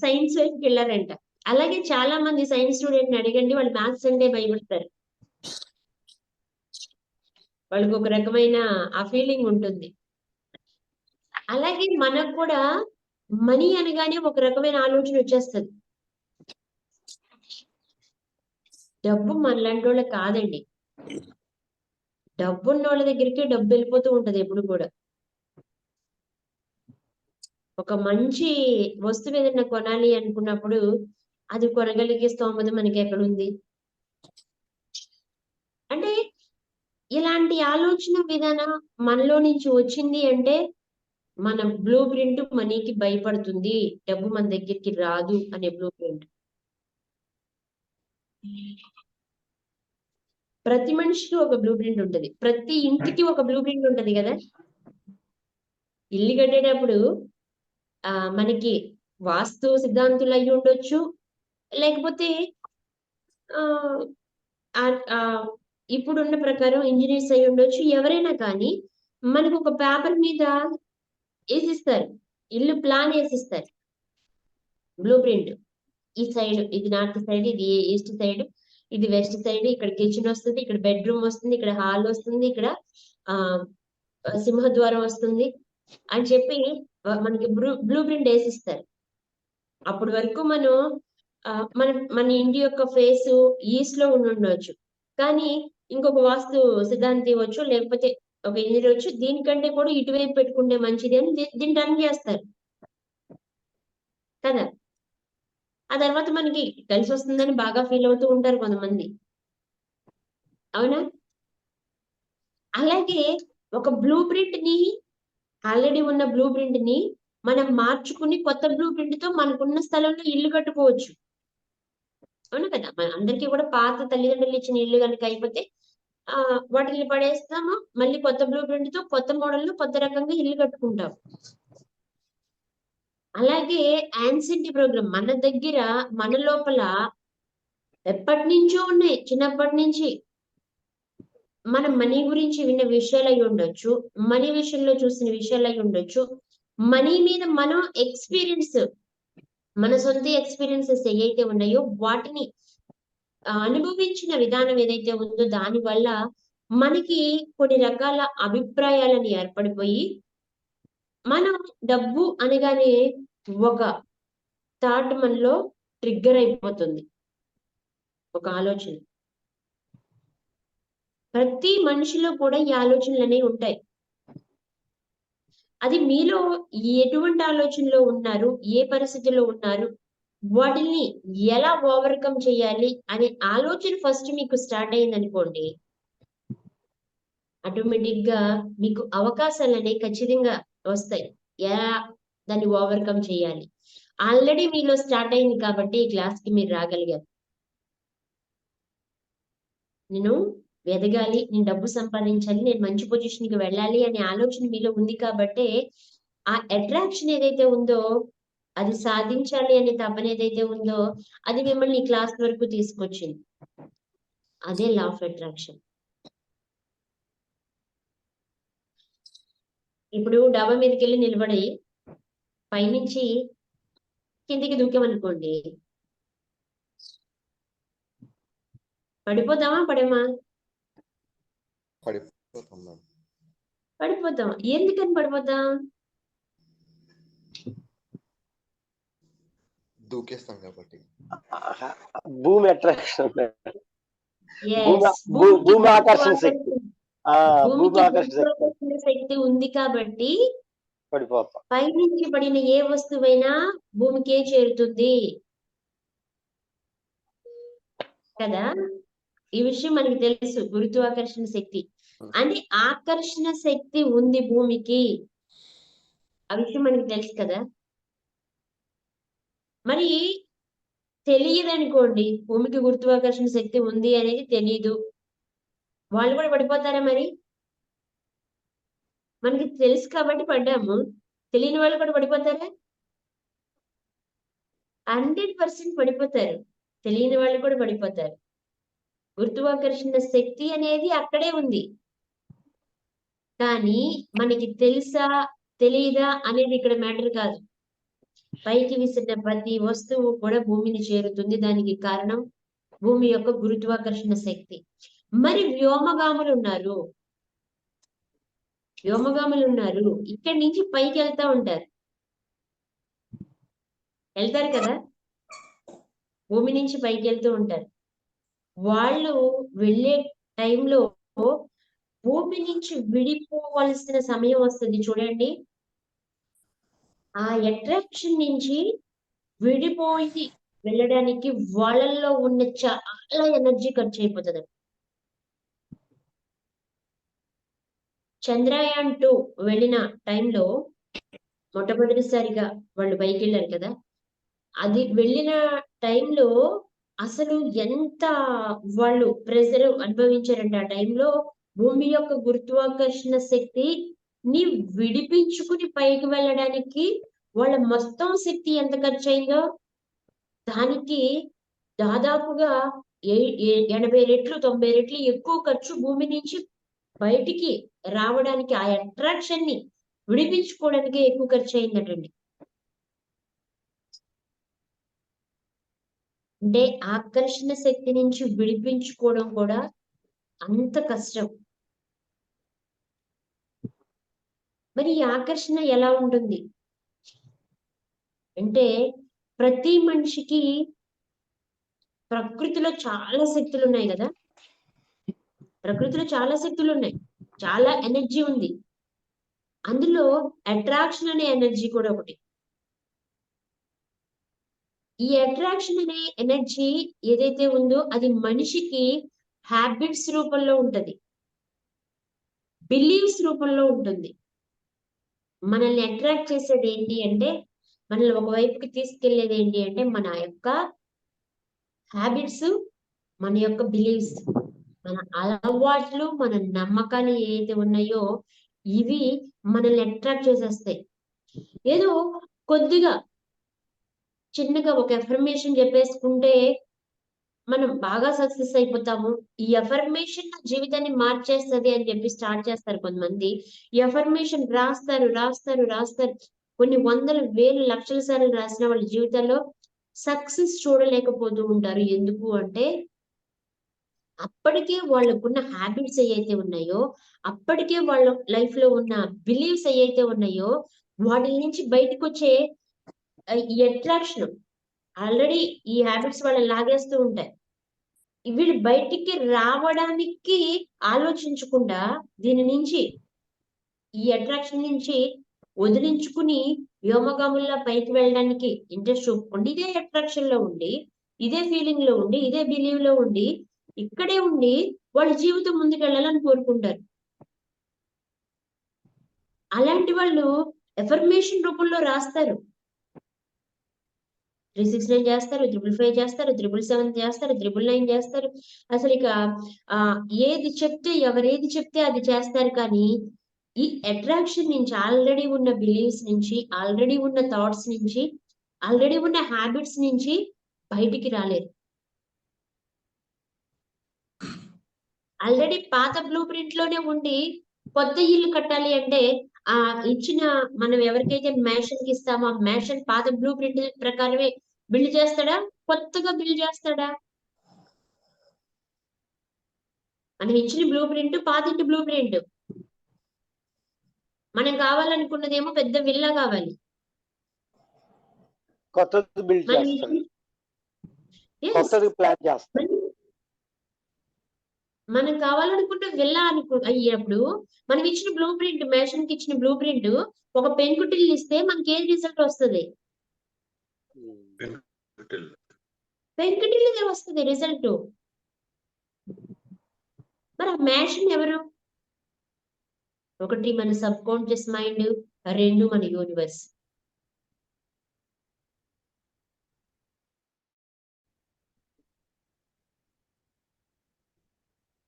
Speaker 1: సైన్స్ వైపుకి వెళ్ళారంట. అలాగే చాలా మంది సైన్స్ స్టూడెంట్ ని అడగండి, వాళ్ళు మ్యాథ్స్ అంటే భయపడతారు. వాళ్ళకి ఒక రకమైన ఆ ఫీలింగ్ ఉంటుంది. అలాగే మనకు కూడా మనీ అనగానే ఒక రకమైన ఆలోచన వచ్చేస్తుంది. డబ్బు మనలాంటి వాళ్ళకి కాదండి, డబ్బు ఉన్న వాళ్ళ దగ్గరికి డబ్బు వెళ్ళిపోతూ ఉంటది ఎప్పుడు కూడా. ఒక మంచి వస్తువు ఏదైనా కొనాలి అనుకున్నప్పుడు అది కొనగలిగే స్తోమత మనకి ఎక్కడుంది అంటే. ఇలాంటి ఆలోచన విధానం మనలో నుంచి వచ్చింది అంటే మన బ్లూ ప్రింట్ మనీకి భయపడుతుంది, డబ్బు మన దగ్గరికి రాదు అనే బ్లూ ప్రింట్. ప్రతి మనిషికి ఒక బ్లూ ప్రింట్ ఉంటది. ప్రతి ఇంటికి ఒక బ్లూ ప్రింట్ ఉంటది కదా. ఇల్లు కట్టేటప్పుడు మనకి వాస్తు సిద్ధాంతులు అయి ఉండొచ్చు, లేకపోతే ఇప్పుడున్న ప్రకారం ఇంజనీర్స్ అయి ఉండొచ్చు. ఎవరైనా కానీ మనకు ఒక పేపర్ మీద వేసిస్తారు, ఇల్లు ప్లాన్ వేసిస్తారు, బ్లూ ప్రింట్. ఈ సైడ్ ఇది నార్త్ సైడ్, ఇది ఈస్ట్ సైడ్, ఇది వెస్ట్ సైడ్, ఇక్కడ కిచెన్ వస్తుంది, ఇక్కడ బెడ్రూమ్ వస్తుంది, ఇక్కడ హాల్ వస్తుంది, ఇక్కడ సింహద్వారం వస్తుంది అని చెప్పి మనకి బ్లూ ప్రింట్ వేసిస్తారు. అప్పటి వరకు మనం మన ఇంటి యొక్క ఫేస్ ఈస్ట్ లో ఉండొచ్చు, కానీ ఇంకొక వాస్తు సిద్ధాంతి వచ్చు, లేకపోతే ఒక ఇంజనీర్ వచ్చు, దీనికంటే కూడా ఇటువైపు పెట్టుకుంటే మంచిది అని దీన్ని రన్ చేస్తారు కదా. ఆ తర్వాత మనకి కలిసి వస్తుందని బాగా ఫీల్ అవుతూ ఉంటారు కొంతమంది, అవునా? అలాగే ఒక బ్లూ ప్రింట్ ని, ఆల్రెడీ ఉన్న బ్లూ ప్రింట్ ని మనం మార్చుకుని కొత్త బ్లూ ప్రింట్ తో మనకున్న స్థలంలో ఇల్లు కట్టుకోవచ్చు, అవును కదా. మన అందరికీ కూడా పాత తల్లిదండ్రులు ఇచ్చిన ఇల్లు కనుక అయిపోతే వాటిని పడేస్తాము, మళ్ళీ కొత్త బ్లూ ప్రింట్ తో కొత్త మోడల్ లో కొత్త రకంగా ఇల్లు కట్టుకుంటాం. అలాగే యాన్సెంటీ ప్రోగ్రామ్ మన దగ్గర, మన లోపల ఎప్పటి నుంచో ఉన్నాయి, చిన్నప్పటి నుంచి మనం మనీ గురించి విన్న విషయాలు అయి ఉండొచ్చు, మనీ విషయంలో చూసిన విషయాలు అయి ఉండొచ్చు, మనీ మీద మనం ఎక్స్పీరియన్స్, మన సొంత ఎక్స్పీరియన్సెస్ ఏవైతే ఉన్నాయో వాటిని అనుభవించిన విధానం ఏదైతే ఉందో దాని వల్ల మనకి కొన్ని రకాల అభిప్రాయాలని ఏర్పడిపోయి మనం డబ్బు అనగానే ఒక థాట్ మనలో ట్రిగ్గర్ అయిపోతుంది, ఒక ఆలోచన. ప్రతి మనిషిలో కూడా ఈ ఆలోచనలు అనేవి ఉంటాయి. అది మీలో ఎటువంటి ఆలోచనలో ఉన్నారు, ఏ పరిస్థితిలో ఉన్నారు, వాటిని ఎలా ఓవర్కమ్ చేయాలి అనే ఆలోచన ఫస్ట్ మీకు స్టార్ట్ అయింది అనుకోండి, ఆటోమేటిక్ గా మీకు అవకాశాలు అనేవి ఖచ్చితంగా వస్తాయి. ఎలా దాన్ని ఓవర్కమ్ చేయాలి ఆల్రెడీ మీలో స్టార్ట్ అయింది కాబట్టి ఈ క్లాస్ కి మీరు రాగలిగారు. నేను ఎదగాలి, నేను డబ్బు సంపాదించాలి, నేను మంచి పొజిషన్ కి వెళ్ళాలి అనే ఆలోచన మీలో ఉంది కాబట్టి ఆ అట్రాక్షన్ ఏదైతే ఉందో, అది సాధించాలి అనే తపన ఏదైతే ఉందో అది మిమ్మల్ని ఈ క్లాస్ వరకు తీసుకొచ్చింది. అదే లా ఆఫ్ అట్రాక్షన్. ఇప్పుడు డాబా మీదకి వెళ్ళి నిలబడి పైనుంచి కిందికి దూకామనుకోండి, పడిపోతామా పడమా? పడిపోతాం. ఎందుకని పడిపోతాం?
Speaker 2: దూకేస్తాం కాబట్టి.
Speaker 3: భూమి అట్రాక్షన్,
Speaker 1: భూమికి
Speaker 3: భూమి ఆకర్షణ శక్తి, భూమి
Speaker 1: ఆకర్షణ శక్తి ఉంది కాబట్టి
Speaker 3: పడిపోతాం.
Speaker 1: పైనుంచి పడిన ఏ వస్తువైనా భూమికే చేరుతుంది కదా. ఈ విషయం మనకి తెలుసు, గురుత్వాకర్షణ శక్తి అంటే ఆకర్షణ శక్తి ఉంది భూమికి, ఆ విషయం మనకి తెలుసు కదా. మరి తెలియదు అనుకోండి, భూమికి గురుత్వాకర్షణ శక్తి ఉంది అనేది తెలియదు, వాళ్ళు కూడా పడిపోతారా? మరి మనకి తెలుసు కాబట్టి పడ్డాము, తెలియని వాళ్ళు కూడా పడిపోతారా? 100% పడిపోతారు, తెలియని వాళ్ళు కూడా పడిపోతారు. గురుత్వాకర్షణ శక్తి అనేది అక్కడే ఉంది, కానీ మనకి తెలుసా తెలీదా అనేది ఇక్కడ మ్యాటర్ కాదు. పైకి విసిరిన ప్రతి వస్తువు కూడా భూమిని చేరుతుంది, దానికి కారణం భూమి యొక్క గురుత్వాకర్షణ శక్తి. మరి వ్యోమగాములు ఉన్నారు, ఇక్కడి నుంచి పైకి వెళ్తా ఉంటారు, వెళ్తారు కదా, భూమి నుంచి పైకి వెళ్తూ ఉంటారు. వాళ్ళు వెళ్ళే టైంలో భూమి నుంచి విడిపోవలసిన సమయం వస్తుంది చూడండి. ఆ అట్రాక్షన్ నుంచి విడిపోయి వెళ్ళడానికి వాళ్ళల్లో ఉన్న చాలా ఎనర్జీ ఖర్చు అయిపోతుంది. చంద్రయాన్ 2 వెళ్ళిన టైంలో మొట్టమొదటిసారిగా వాళ్ళు పైకి వెళ్ళారు కదా, అది వెళ్ళిన టైంలో అసలు ఎంత వాళ్ళు ప్రెజర్ అనుభవించారంటే ఆ టైంలో భూమి యొక్క గురుత్వాకర్షణ శక్తిని విడిపించుకుని పైకి వెళ్ళడానికి వాళ్ళ మొత్తం శక్తి ఎంత ఖర్చు అయిందో దానికి దాదాపుగా 80 రెట్లు 90 రెట్లు ఎక్కువ ఖర్చు భూమి నుంచి బయటికి రావడానికి ఆ అట్రాక్షన్ ని విడిపించుకోవడానికి ఎక్కువ ఖర్చు అయిందటండి. అంటే ఆకర్షణ శక్తి నుంచి విడిపించుకోవడం కూడా అంత కష్టం. మరి ఈ ఆకర్షణ ఎలా ఉంటుంది అంటే ప్రతి మనిషికి ప్రకృతిలో చాలా శక్తులు ఉన్నాయి కదా, ప్రకృతిలో చాలా శక్తులు ఉన్నాయి, చాలా ఎనర్జీ ఉంది. అందులో అట్రాక్షన్ అనే ఎనర్జీ కూడా ఒకటి. ఈ అట్రాక్షన్ అనే ఎనర్జీ ఏదైతే ఉందో అది మనిషికి హ్యాబిట్స్ రూపంలో ఉంటది, బిలీవ్స్ రూపంలో ఉంటుంది. మనల్ని అట్రాక్ట్ చేసేది ఏంటి అంటే, మనల్ని ఒకవైపుకి తీసుకెళ్లేది ఏంటి అంటే మన యొక్క హ్యాబిట్స్, మన యొక్క బిలీవ్స్, మన అలవాట్లు, మన నమ్మకాలు ఏదైతే ఉన్నాయో ఇవి మనల్ని అట్రాక్ట్ చేసేస్తాయి. ఏదో కొద్దిగా చిన్నగా ఒక ఎఫర్మేషన్ చెప్పేసుకుంటే మనం బాగా సక్సెస్ అయిపోతాము. ఈ ఎఫర్మేషన్ నా జీవితాన్ని మార్చేస్తది అని చెప్పి స్టార్ట్ చేస్తారు కొంతమంది. ఈ ఎఫర్మేషన్ రాస్తారు. కొన్ని వందల వేలు లక్షల సార్లు రాసిన వాళ్ళ జీవితాల్లో సక్సెస్ చూడలేకపోతూ ఉంటారు. ఎందుకు అంటే అప్పటికే వాళ్ళకున్న హ్యాబిట్స్ ఏవైతే ఉన్నాయో, అప్పటికే వాళ్ళ లైఫ్ లో ఉన్న బిలీవ్స్ ఏవైతే ఉన్నాయో వాటి నుంచి బయటకు వచ్చే ఈ అట్రాక్షన్ ఆల్రెడీ ఈ హ్యాబిట్స్ వాళ్ళని లాగేస్తూ ఉంటాయి. వీళ్ళు బయటికి రావడానికి ఆలోచించకుండా దీని నుంచి ఈ అట్రాక్షన్ నుంచి వదిలించుకుని వ్యోమగాముల్లా పైకి వెళ్ళడానికి ఇంట్రెస్ట్ చూపుకోండి. ఇదే అట్రాక్షన్ లో ఉండి, ఇదే ఫీలింగ్ లో ఉండి, ఇదే బిలీవ్ లో ఉండి, ఇక్కడే ఉండి వాళ్ళ జీవితం ముందుకు వెళ్ళాలని కోరుకుంటారు. అలాంటి వాళ్ళు ఎఫర్మేషన్ రూపంలో రాస్తారు. 369 చేస్తారు, 555 చేస్తారు, 777 చేస్తారు, 999 చేస్తారు. అసలు ఇక ఏది చెప్తే ఎవరేది చెప్తే అది చేస్తారు. కానీ ఈ అట్రాక్షన్ నుంచి, ఆల్రెడీ ఉన్న బిలీవ్స్ నుంచి, ఆల్రెడీ ఉన్న థాట్స్ నుంచి, ఆల్రెడీ ఉన్న హ్యాబిట్స్ నుంచి బయటికి రాలేరు. ఆల్రెడీ పాత బ్లూ ప్రింట్ లోనే ఉండి కొత్త ఇల్లు కట్టాలి అంటే ఆ ఇచ్చిన మనం ఎవరికైతే మేషన్ కి ఇస్తామో ఆ మేషన్ పాత బ్లూ ప్రింట్ ప్రకారమే బిల్డ్ చేస్తాడా, కొత్తగా బిల్డ్ చేస్తాడా? మనం ఇచ్చిన బ్లూ ప్రింట్ పాతింటి బ్లూ ప్రింట్. మనం కావాలనుకున్నదేమో పెద్ద విల్లా కావాలి,
Speaker 3: కొత్తది బిల్డ్ చేస్తాడు, కొత్తది ప్లాన్ చేస్తాడు.
Speaker 1: మనం కావాలనుకున్న విల్లా అయ్యేటప్పుడు మనం ఇచ్చిన బ్లూ ప్రింట్, మేషన్ కి ఇచ్చిన బ్లూ ప్రింట్ ఒక పెంకుటిల్లు ఇస్తే మనకి ఏం రిజల్ట్ వస్తుంది? పెంకుటిల్లుదే వస్తుంది రిజల్ట్. మరి ఆ మేషన్ ఎవరు? ఒకటి మన సబ్ కాన్షియస్ మైండ్, రెండు మన యూనివర్స్.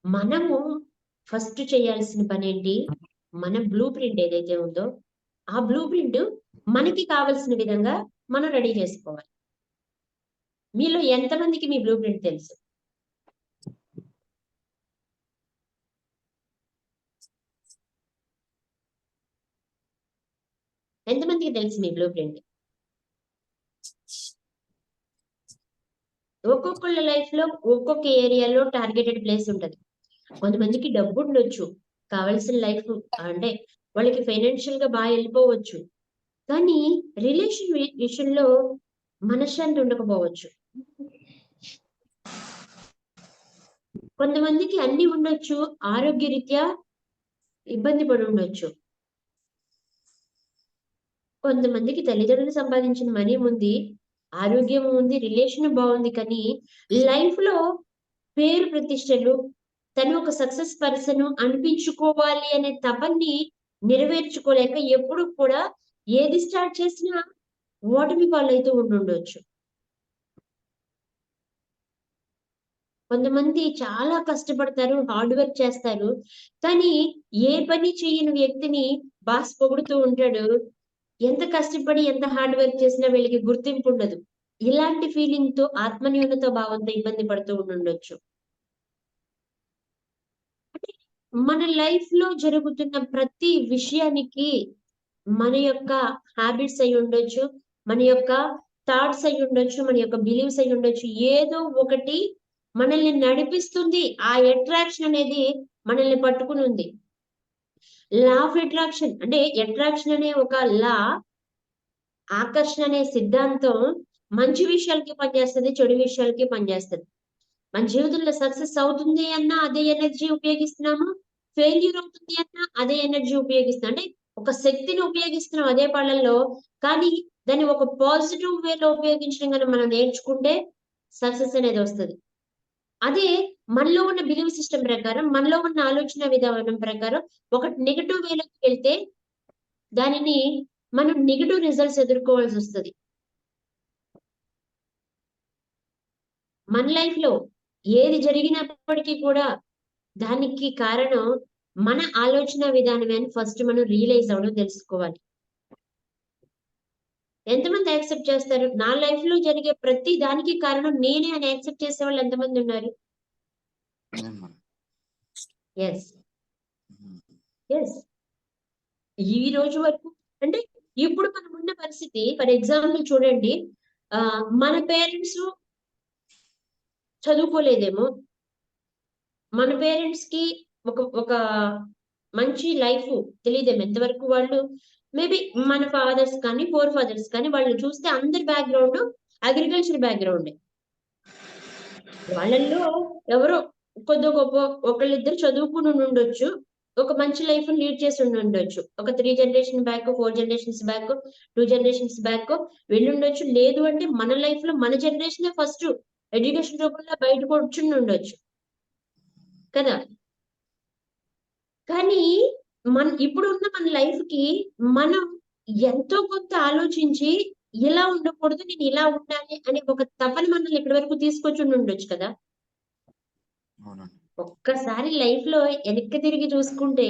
Speaker 1: మనము ఫస్ట్ చేయాల్సిన పని ఏంటి? మన బ్లూ ప్రింట్ ఏదైతే ఉందో ఆ బ్లూ ప్రింట్ మనకి కావలసిన విధంగా మనం రెడీ చేసుకోవాలి. మీలో ఎంతమందికి మీ బ్లూ ప్రింట్ తెలుసు? ఎంతమందికి తెలుసు మీ బ్లూ ప్రింట్? ఒక్కొక్కళ్ళ లైఫ్ లో ఒక్కొక్క ఏరియాలో టార్గెటెడ్ ప్లేస్ ఉంటది. కొంతమందికి డబ్బు ఉండొచ్చు, కావాల్సిన లైఫ్ అంటే వాళ్ళకి ఫైనాన్షియల్ గా బాగా వెళ్ళిపోవచ్చు, కానీ రిలేషన్ విషయంలో మనశ్శాంతి ఉండకపోవచ్చు. కొంతమందికి అన్ని ఉండొచ్చు, ఆరోగ్యరీత్యా ఇబ్బంది పడి ఉండొచ్చు. కొంతమందికి తల్లిదండ్రులు సంపాదించిన మనీ ఉంది, ఆరోగ్యం ఉంది, రిలేషన్ బాగుంది, కానీ లైఫ్ లో పేరు ప్రతిష్టలు, తను ఒక సక్సెస్ పర్సన్ అనిపించుకోవాలి అనే తపన్ని నెరవేర్చుకోలేక ఎప్పుడు కూడా ఏది స్టార్ట్ చేసినా ఓటమి పాలైతూ ఉండుండొచ్చు. కొంతమంది చాలా కష్టపడతారు, హార్డ్ వర్క్ చేస్తారు. కానీ ఏ పని చేయని వ్యక్తిని బాస్ పొగుడుతూ ఉంటాడు. ఎంత కష్టపడి, ఎంత హార్డ్ వర్క్ చేసినా వీళ్ళకి గుర్తింపు ఉండదు. ఇలాంటి ఫీలింగ్‌తో ఆత్మన్యూనత భావంతో ఇబ్బంది పడుతూ ఉండుండొచ్చు. అంటే మన లైఫ్‌లో జరుగుతున్న ప్రతి విషయానికి మన యొక్క హ్యాబిట్స్ అయ్యుండొచ్చు, మన యొక్క థాట్స్ అయ్యుండొచ్చు, మన యొక్క బిలీవ్స్ అయ్యుండొచ్చు. ఏదో ఒకటి మనల్ని నడిపిస్తుంది. ఆ అట్రాక్షన్ అనేది మనల్ని పట్టుకునుంది. లా ఆఫ్ అట్రాక్షన్ అంటే అట్రాక్షన్ అనే ఒక లా, ఆకర్షణ అనే సిద్ధాంతం మంచి విషయాలకి పనిచేస్తది, చెడు విషయాలకి పనిచేస్తది. మన జీవితంలో సక్సెస్ అవుతుంది అన్నా అదే ఎనర్జీ ఉపయోగిస్తున్నాము. ఫెయిల్యూర్ అవుతుంది అన్నా అదే ఎనర్జీ ఉపయోగిస్తున్నాం. అంటే ఒక శక్తిని ఉపయోగిస్తున్నాం అదే పనులలో. కానీ దాన్ని ఒక పాజిటివ్ వేలో ఉపయోగించడం గనుక మనం నేర్చుకుంటే సక్సెస్ అనేది వస్తది. అదే మనలో ఉన్న బిలీవ్ సిస్టమ్ ప్రకారం, మనలో ఉన్న ఆలోచన విధానం ప్రకారం ఒకటి నెగెటివ్ వేలోకి వెళ్తే దానిని మనం నెగెటివ్ రిజల్ట్స్ ఎదుర్కోవాల్సొస్తది. మన లైఫ్‌లో ఏది జరిగినప్పటికీ కూడా దానికి కారణం మన ఆలోచన విధానమే అని ఫస్ట్ మనం రియలైజ్ అవ్వడం తెలుసుకోవాలి. ఎంతమంది యాక్సెప్ట్ చేస్తారు? నా లైఫ్‌లో జరిగే ప్రతి దానికి కారణం నేనే అని యాక్సెప్ట్ చేసేవాళ్ళు ఎంతమంది ఉన్నారు?
Speaker 2: నేను మరి.
Speaker 1: యెస్. యెస్. ఈ రోజు వరకు అంటే ఇప్పుడు మనం ఉన్న పరిస్థితి ఫర్ ఎగ్జాంపుల్ చూడండి. మన పేరెంట్స్ చదువుకోలేదేమో. మన పేరెంట్స్‌కి ఒక మంచి లైఫ్ తెలీదేమో. ఎంతవరకు వాళ్ళు మేబీ మన ఫాదర్స్ కానీ, ఫోర్ ఫాదర్స్ కానీ వాళ్ళు చూస్తే అందరి బ్యాక్‌గ్రౌండ్ అగ్రికల్చర్ బ్యాక్‌గ్రౌండే. వాళ్ళల్లో ఎవరో కొద్దో గొప్పో ఒకళ్ళిద్దరు చదువుకొని ఉండుండొచ్చు. ఒక మంచి లైఫ్‌ని లీడ్ చేసి ఉండుండొచ్చు. ఒక 3 generation back, 4 generations back, 2 generations back వెళ్ళుండొచ్చు. లేదు అంటే మన లైఫ్‌లో మన జనరేషనే ఫస్ట్ ఎడ్యుకేషన్ రూపంలో బయటకు వచ్చుండుండొచ్చు. కదా! కానీ ఇప్పుడున్న మన లైఫ్‌కి మనం ఎంతో కొంత ఆలోచించి ఇలా ఉండకూడదు, నేను ఇలా ఉండాలి అనే ఒక తపన మనల్ని ఇక్కడి వరకు తీసుకొచ్చుండుండొచ్చు కదా!
Speaker 2: అవునండి.
Speaker 1: ఒక్కసారి లైఫ్‌లో వెనక్కి తిరిగి చూసుకుంటే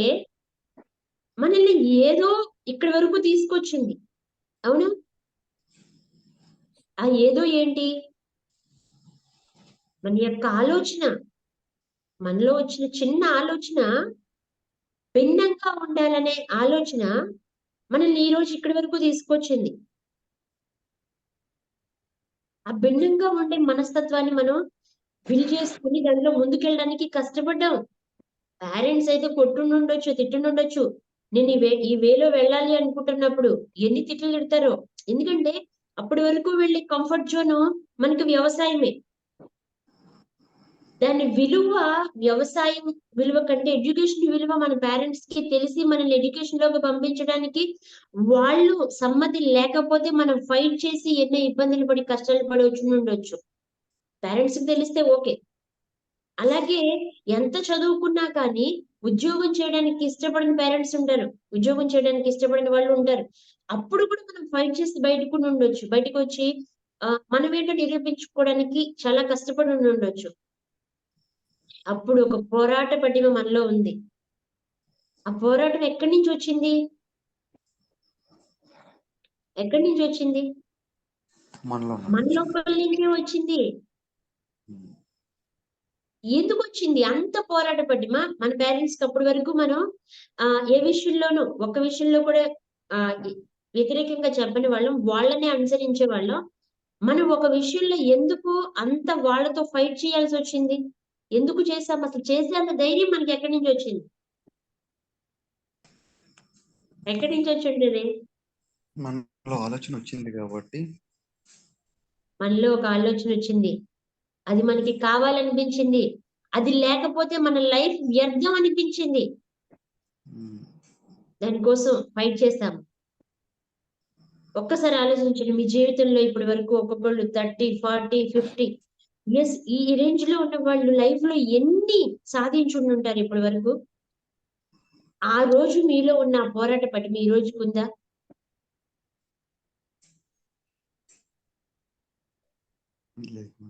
Speaker 1: మనల్ని ఏదో ఇక్కడి వరకు తీసుకొచ్చింది. అవునా? ఆ ఏదో ఏంటి? మన యొక్క ఆలోచన. మనలో వచ్చిన చిన్న ఆలోచన భిన్నంగా ఉండాలనే ఆలోచన మనల్ని ఈరోజు ఇక్కడి వరకు తీసుకొచ్చింది. ఆ భిన్నంగా ఉండే మనస్తత్వాన్ని మనం బిల్డ్ చేసుకొని దాంట్లో ముందుకెళ్ళడానికి కష్టపడ్డాం. పేరెంట్స్ అయితే కొట్టుండుండొచ్చు, తిట్టుండుండొచ్చు. నేను ఈ వేలో వెళ్ళాలి అనుకుంటున్నప్పుడు ఎన్ని తిట్లు తిడతారో. ఎందుకంటే అప్పటి వరకు వెళ్ళే కంఫర్ట్ జోను మనకి వ్యవసాయమే. దాని విలువ వ్యవసాయం విలువ కంటే ఎడ్యుకేషన్ విలువ మన పేరెంట్స్‌కి తెలిసి మనల్ని ఎడ్యుకేషన్‌లోకి పంపించడానికి వాళ్ళు సమ్మతి లేకపోతే మనం ఫైట్ చేసి ఎన్నో ఇబ్బందులు పడి, కష్టాలు పడి వచ్చుండొచ్చు. పేరెంట్స్‌కి తెలిస్తే ఓకే. అలాగే ఎంత చదువుకున్నా కానీ ఉద్యోగం చేయడానికి ఇష్టపడని పేరెంట్స్ ఉంటారు. ఉద్యోగం చేయడానికి ఇష్టపడని వాళ్ళు ఉంటారు. అప్పుడు కూడా మనం ఫైట్ చేసి బయటకుండుండొచ్చు. బయటకొచ్చి మనమేంటో నిరూపించుకోవడానికి చాలా కష్టపడి ఉండుండొచ్చు. అప్పుడు ఒక పోరాట పటిమ మనలో ఉంది. ఆ పోరాటం ఎక్కడి నుంచొచ్చింది? ఎక్కడి నుంచొచ్చింది?
Speaker 2: మనలో
Speaker 1: మన లోపల నుంచే వచ్చింది.
Speaker 2: హ్మ్.
Speaker 1: ఎందుకొచ్చింది అంత పోరాట పటిమ? మన పేరెంట్స్‌కి అప్పటి వరకు మనం ఏ విషయంలోనూ ఒక్క విషయంలో కూడా ఆహ్, ఇ వ్యతిరేకంగా చెప్పని వాళ్ళం. వాళ్ళనే అనుసరించేవాళ్ళం. మనం ఒక విషయంలో ఎందుకు అంత వాళ్ళతో ఫైట్ చేయాల్సొచ్చింది? ఎందుకు చేసాం? అసలు చేసే అంత ధైర్యం మనకి ఎక్కడి నుంచొచ్చింది? ఎక్కడి నుంచొచ్చుంటది?
Speaker 2: మనలో ఆలోచన వచ్చింది కాబట్టి
Speaker 1: మనలో ఒక ఆలోచనొచ్చింది. అది మనకి కావాలనిపించింది. అది లేకపోతే మన లైఫ్ వ్యర్థం అనిపించింది.
Speaker 2: హ్మ్.
Speaker 1: దానికోసం ఫైట్ చేశాం. ఒక్కసారి ఆలోచించండి. మీ జీవితంలో ఇప్పటి వరకు ఒక్కొక్కళ్ళు 30, 40, 50 యెస్. ఈ రేంజ్‌లో ఉన్న వాళ్ళు లైఫ్‌లో ఎన్ని సాధించుండుంటారు ఇప్పటి వరకు? ఆ రోజు మీలో ఉన్న ఆ పోరాట పటిమ ఈ రోజుకుందా?
Speaker 2: లేదు.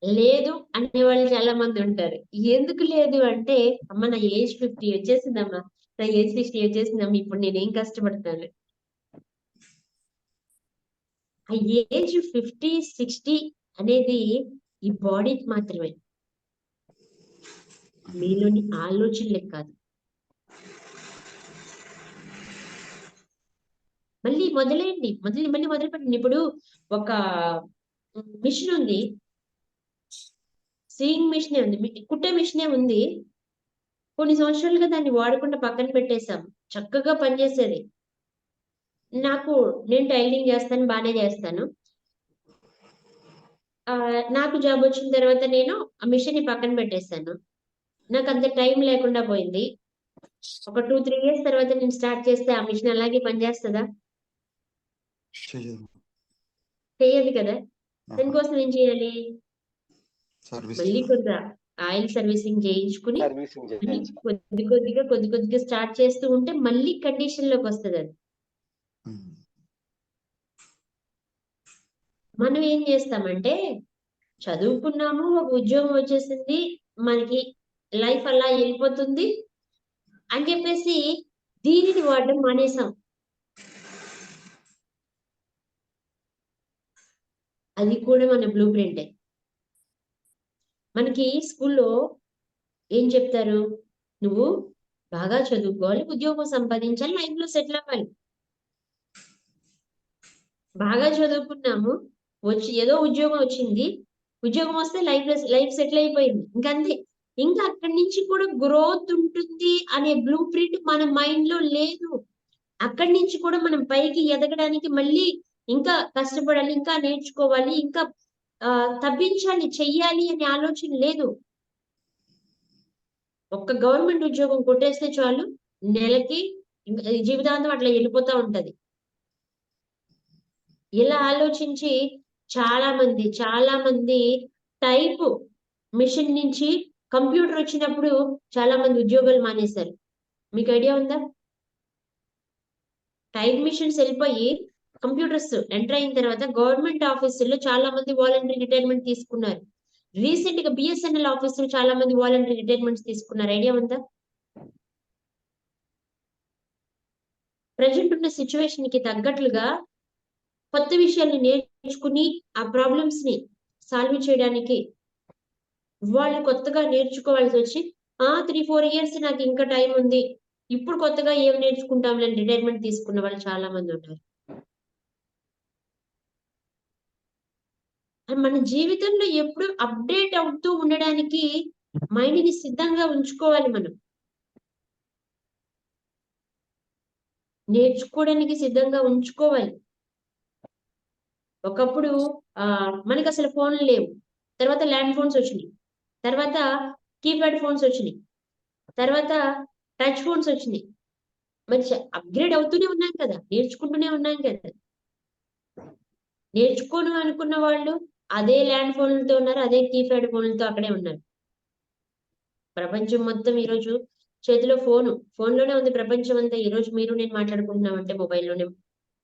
Speaker 1: లేదు అనేవాళ్ళు చాలా మంది ఉంటారు. ఎందుకు లేదు అంటే, అమ్మ నా ఏజ్ 50 వచ్చేసిందమ్మా, నా ఏజ్ 60 వచ్చేసిందమ్మా, ఇప్పుడు నేనేం కష్టపడతాను. ఆ ఏజ్ 50, 60 అనేది ఈ బాడీకి మాత్రమే, మీలోని ఆలోచనలకు కాదు. మళ్ళీ మొదలైంది, మళ్ళీ మొదలు పెట్టండి. ఇప్పుడు ఒక మిషన్ ఉంది, సీయింగ్ మిషనే ఉంది, కుట్టే మిషనే ఉంది. కొన్ని సంవత్సరాలుగా దాన్ని వాడకుండా పక్కన పెట్టేశాం. చక్కగా పనిచేసేది. నేను టైలరింగ్ చేస్తాను, బానే చేస్తాను. నాకు జాబ్ వచ్చిన తర్వాత నేను ఆ మిషన్ ని పక్కన పెట్టేశాను. నాకు అంత టైం లేకుండా పోయింది. ఒక 2-3 ఇయర్స్ తర్వాత నేను స్టార్ట్ చేస్తే ఆ మిషన్ అలాగే పనిచేస్తుందా?
Speaker 2: చెయ్యదు.
Speaker 1: చెయ్యదు కదా.
Speaker 2: ఆహా.
Speaker 1: దానికోసం ఏం చేయాలి?
Speaker 2: సర్వీస్
Speaker 1: మళ్ళీ కొంత ఆయిల్ సర్వీసింగ్ చేయించుకుని
Speaker 3: సర్వీసింగ్
Speaker 1: మళ్ళీ
Speaker 3: చేయించాలి.
Speaker 1: కొద్ది కొద్దిగా స్టార్ట్ చేస్తూ ఉంటే మళ్ళీ కండిషన్ లోకి వస్తుంది అది.
Speaker 2: ఉమ్.
Speaker 1: మనం ఏం చేస్తామంటే, చదువుకున్నాము, ఒక ఉద్యోగం వచ్చేసింది, మనకి లైఫ్ అలా వెళ్ళిపోతుంది అని చెప్పేసి దీనిని వాడడం మానేసాం. అది కూడా మన బ్లూ ప్రింటే. మనకి స్కూల్లో ఏం చెప్తారు? నువ్వు బాగా చదువుకోవాలి, ఉద్యోగం సంపాదించాలి, లైఫ్ లో సెటిల్ అవ్వాలి. బాగా చదువుకున్నాము, ఏదో ఉద్యోగం వచ్చింది, ఉద్యోగం వస్తే లైఫ్ సెటిల్ అయిపోయింది, ఇంకంతే. ఇంకా అక్కడి నుంచి కూడా గ్రోత్ ఉంటుంది అనే బ్లూ ప్రింట్ మన మైండ్ లో లేదు. అక్కడి నుంచి కూడా మనం పైకి ఎదగడానికి మళ్ళీ ఇంకా కష్టపడాలి, ఇంకా నేర్చుకోవాలి, ఇంకా తప్పించాలి, చెయ్యాలి అనే ఆలోచన లేదు. ఒక్క గవర్నమెంట్ ఉద్యోగం కొట్టేస్తే చాలు, నెలకి జీవితాంతం అట్లా వెళ్ళిపోతా ఉంటది. ఇలా ఆలోచించి చాలా మంది టైప్ మిషన్ నుంచి కంప్యూటర్ వచ్చినప్పుడు చాలా మంది ఉద్యోగాలు మానేశారు. మీకు ఐడియా ఉందా? టైప్ మిషన్స్ వెళ్ళిపోయి కంప్యూటర్స్ ఎంటర్ అయిన తర్వాత గవర్నమెంట్ ఆఫీసుల్లో చాలా మంది వాలంటరీ రిటైర్మెంట్ తీసుకున్నారు. రీసెంట్ గా బిఎస్ఎన్ఎల్ ఆఫీసులో చాలా మంది వాలంటరీ రిటైర్మెంట్స్ తీసుకున్నారు. ఐడియా ఉందా? ప్రజెంట్ ఉన్న సిచ్యువేషన్ కి తగ్గట్లుగా కొత్త విషయాల్ని నేర్చుకుని ఆ ప్రాబ్లమ్స్ ని సాల్వ్ చేయడానికి వాళ్ళు కొత్తగా నేర్చుకోవాల్సి వచ్చి 3-4 ఇయర్స్ నాకు ఇంకా టైం ఉంది, ఇప్పుడు కొత్తగా ఏం నేర్చుకుంటాంలే రిటైర్మెంట్ తీసుకున్న వాళ్ళు చాలా మంది ఉన్నారు. మన జీవితంలో ఎప్పుడు అప్డేట్ అవుతూ ఉండడానికి మైండ్ ని సిద్ధంగా ఉంచుకోవాలి. మనం నేర్చుకోవడానికి సిద్ధంగా ఉంచుకోవాలి. ఒకప్పుడు మనకి అసలు ఫోన్లు లేవు, తర్వాత ల్యాండ్ ఫోన్స్ వచ్చినాయి, తర్వాత కీప్యాడ్ ఫోన్స్ వచ్చినాయి, తర్వాత టచ్ ఫోన్స్ వచ్చినాయి. మరి అప్గ్రేడ్ అవుతూనే ఉన్నాం కదా, నేర్చుకుంటూనే ఉన్నాం కదా. నేర్చుకోను అనుకున్న వాళ్ళు అదే ల్యాండ్ ఫోన్లతో ఉన్నారు, అదే కీప్యాడ్ ఫోన్లతో అక్కడే ఉన్నారు. ప్రపంచం మొత్తం ఈరోజు చేతిలో ఫోన్లోనే ఉంది. ప్రపంచం అంతా ఈరోజు మీరు నేను మాట్లాడుకుంటున్నామంటే మొబైల్లోనే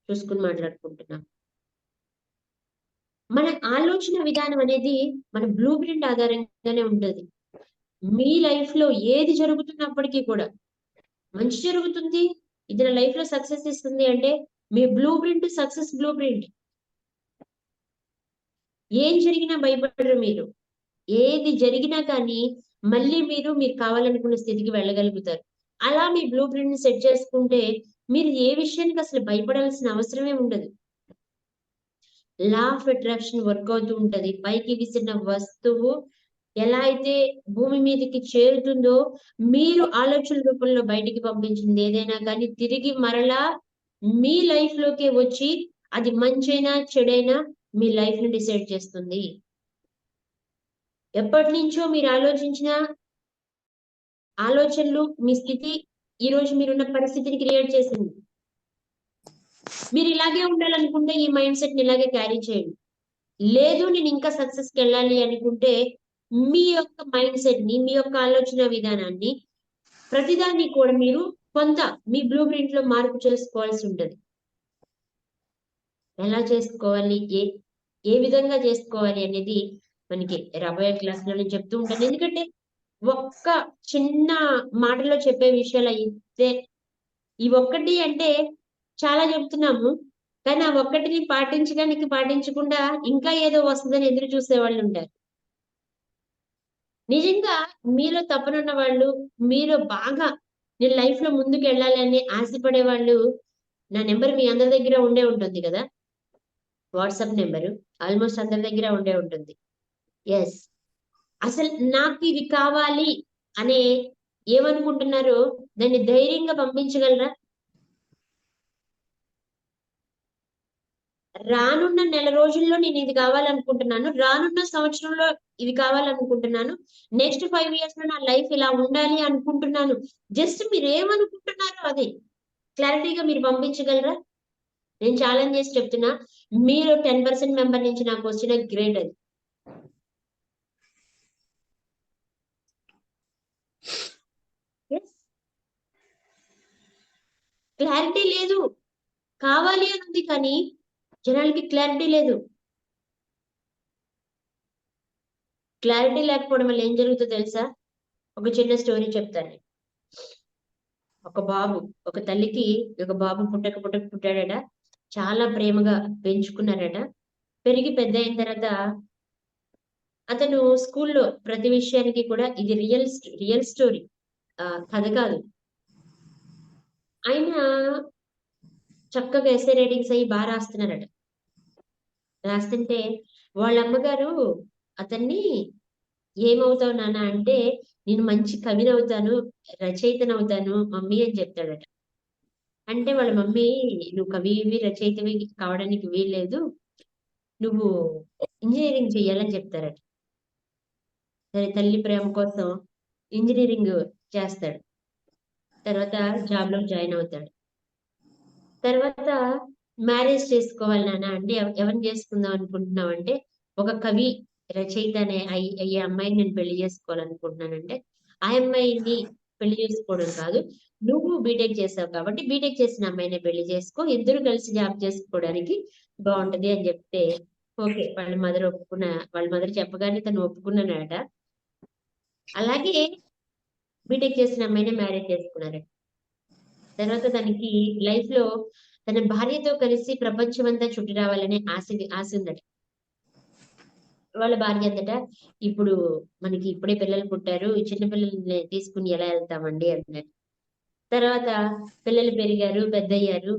Speaker 1: చూసుకుని మాట్లాడుకుంటున్నాం. మన ఆలోచన విధానం అనేది మన బ్లూ ప్రింట్ ఆధారంగానే ఉంటుంది. మీ లైఫ్ లో ఏది జరుగుతున్నప్పటికీ కూడా మంచి జరుగుతుంది, ఇది నా లైఫ్ లో సక్సెస్ ఇస్తుంది అంటే మీ blueprint success blueprint. ఏం జరిగినా భయపడరు మీరు. ఏది జరిగినా కానీ మళ్ళీ మీరు కావాలనుకున్న స్థితికి వెళ్ళగలుగుతారు. అలా మీ బ్లూ ప్రింట్ ని సెట్ చేసుకుంటే మీరు ఏ విషయానికి అసలు భయపడాల్సిన అవసరమే ఉండదు. లా ఆఫ్ అట్రాక్షన్ వర్క్ అవుతూ ఉంటది. పైకి విసిరిన వస్తువు ఎలా అయితే భూమి మీదకి చేరుతుందో, మీరు ఆలోచన రూపంలో బయటికి పంపించింది ఏదైనా కానీ తిరిగి మరలా మీ లైఫ్ లోకే వచ్చి అది మంచైనా చెడైనా మీ లైఫ్ ని డిసైడ్ చేస్తుంది. ఎప్పటి నుంచో మీరు ఆలోచించిన ఆలోచనలు మీ స్థితి ఈ రోజు మీరున్న పరిస్థితిని క్రియేట్ చేసింది. మీరు ఇలాగే ఉండాలనుకుంటే ఈ మైండ్ సెట్ ని ఇలాగే క్యారీ చేయండి. లేదు నేను ఇంకా సక్సెస్ కి వెళ్ళాలి అనుకుంటే మీ యొక్క మైండ్ సెట్ ని, మీ యొక్క ఆలోచన విధానాన్ని ప్రతిదాన్ని కూడా మీరు కొంత మీ బ్లూ ప్రింట్ లో మార్పు చేసుకోవాల్సి ఉంటది. ఎలా చేసుకోవాలి, ఏ విధంగా చేసుకోవాలి అనేది మనకి రాబోయే క్లాసులో నేను చెప్తూ ఉంటాను. ఎందుకంటే ఒక్క చిన్న మాటలో చెప్పే విషయాలు అయితే ఈ ఒక్కటి అంటే చాలా చెప్తున్నాము. కానీ ఆ ఒక్కటిని పాటించకుండా ఇంకా ఏదో వస్తుందని ఎదురు చూసే వాళ్ళు ఉంటారు. నిజంగా మీలో తపనున్న వాళ్ళు, మీలో బాగా నేను లైఫ్ లో ముందుకు వెళ్ళాలని ఆశపడే వాళ్ళు, నా నెంబర్ మీ అందరి దగ్గర ఉండే ఉంటుంది కదా, వాట్సాప్ నెంబరు ఆల్మోస్ట్ అందరి దగ్గర ఉండే ఉంటుంది. ఎస్, అసలు నాకు ఇది కావాలి అనే ఏమనుకుంటున్నారో దాన్ని ధైర్యంగా పంపించగలరా? రానున్న నెల రోజుల్లో నేను ఇది కావాలనుకుంటున్నాను, రానున్న సంవత్సరంలో ఇది కావాలనుకుంటున్నాను, నెక్స్ట్ 5 years లో నా లైఫ్ ఇలా ఉండాలి అనుకుంటున్నాను. జస్ట్ మీరు ఏమనుకుంటున్నారో అది క్లారిటీగా మీరు పంపించగలరా? నేను ఛాలెంజ్ చేసి చెప్తున్నా, మీరు 10% మెంబర్ నుంచి నాకు వచ్చిన గ్రేడ్ అది. క్లారిటీ లేదు, కావాలి అని ఉంది కానీ జనాలకి క్లారిటీ లేదు. క్లారిటీ లేకపోవడం వల్ల ఏం జరుగుతుందో తెలుసా? ఒక చిన్న స్టోరీ చెప్తాను. ఒక తల్లికి ఒక బాబు పుట్టాడట. చాలా ప్రేమగా పెంచుకున్నారట. పెరిగి పెద్ద అయిన తర్వాత అతను స్కూల్లో ప్రతి విషయానికి కూడా ఇది రియల్ స్టోరీ, కథ కాదు. ఆయన చక్కగా ఎస్ఏ రైటింగ్స్ అయ్యి బాగా రాస్తున్నారట. రాస్తుంటే వాళ్ళ అమ్మగారు అతన్ని ఏమవుతావు నాన్న అంటే, నేను మంచి కవినవుతాను, రచయితనవుతాను మమ్మీ అని చెప్తాడట. అంటే వాళ్ళ మమ్మీ, నువ్వు కవివి రచయితవి కావడానికి వీల్లేదు, నువ్వు ఇంజనీరింగ్ చెయ్యాలని చెప్తారట. సరే, తల్లి ప్రేమ కోసం ఇంజనీరింగ్ చేస్తాడు. తర్వాత జాబ్ లో జాయిన్ అవుతాడు. తర్వాత మ్యారేజ్ చేసుకోవాలి నాన్న అంటే, ఎవరిని చేసుకుందాం అనుకుంటున్నావు అంటే, ఒక కవి రచయిత అయ్యే అమ్మాయిని నేను పెళ్లి చేసుకోవాలనుకుంటున్నానంటే, ఆ అమ్మాయిని పెళ్లి చేసుకోవడం కాదు, నువ్వు బీటెక్ చేసావు కాబట్టి బీటెక్ చేసిన అమ్మాయిని పెళ్లి చేసుకో, ఇద్దరు కలిసి జాబ్ చేసుకోవడానికి బాగుంటది అని చెప్తే, ఓకే వాళ్ళ మదర్ చెప్పగానే తను ఒప్పుకున్నానట. అలాగే బీటెక్ చేసిన అమ్మాయిని మ్యారేజ్ చేసుకున్నారట. తర్వాత తనకి లైఫ్ లో తన భార్యతో కలిసి ప్రపంచం అంతా చుట్టి రావాలనే ఆశ ఉందట. వాళ్ళ భార్య అందట, ఇప్పుడు మనకి ఇప్పుడే పిల్లలు పుట్టారు, ఈ చిన్న పిల్లల్ని తీసుకుని ఎలా వెళ్తామండి అన్నట్టు. తర్వాత పిల్లలు పెరిగారు, పెద్దయ్యారు,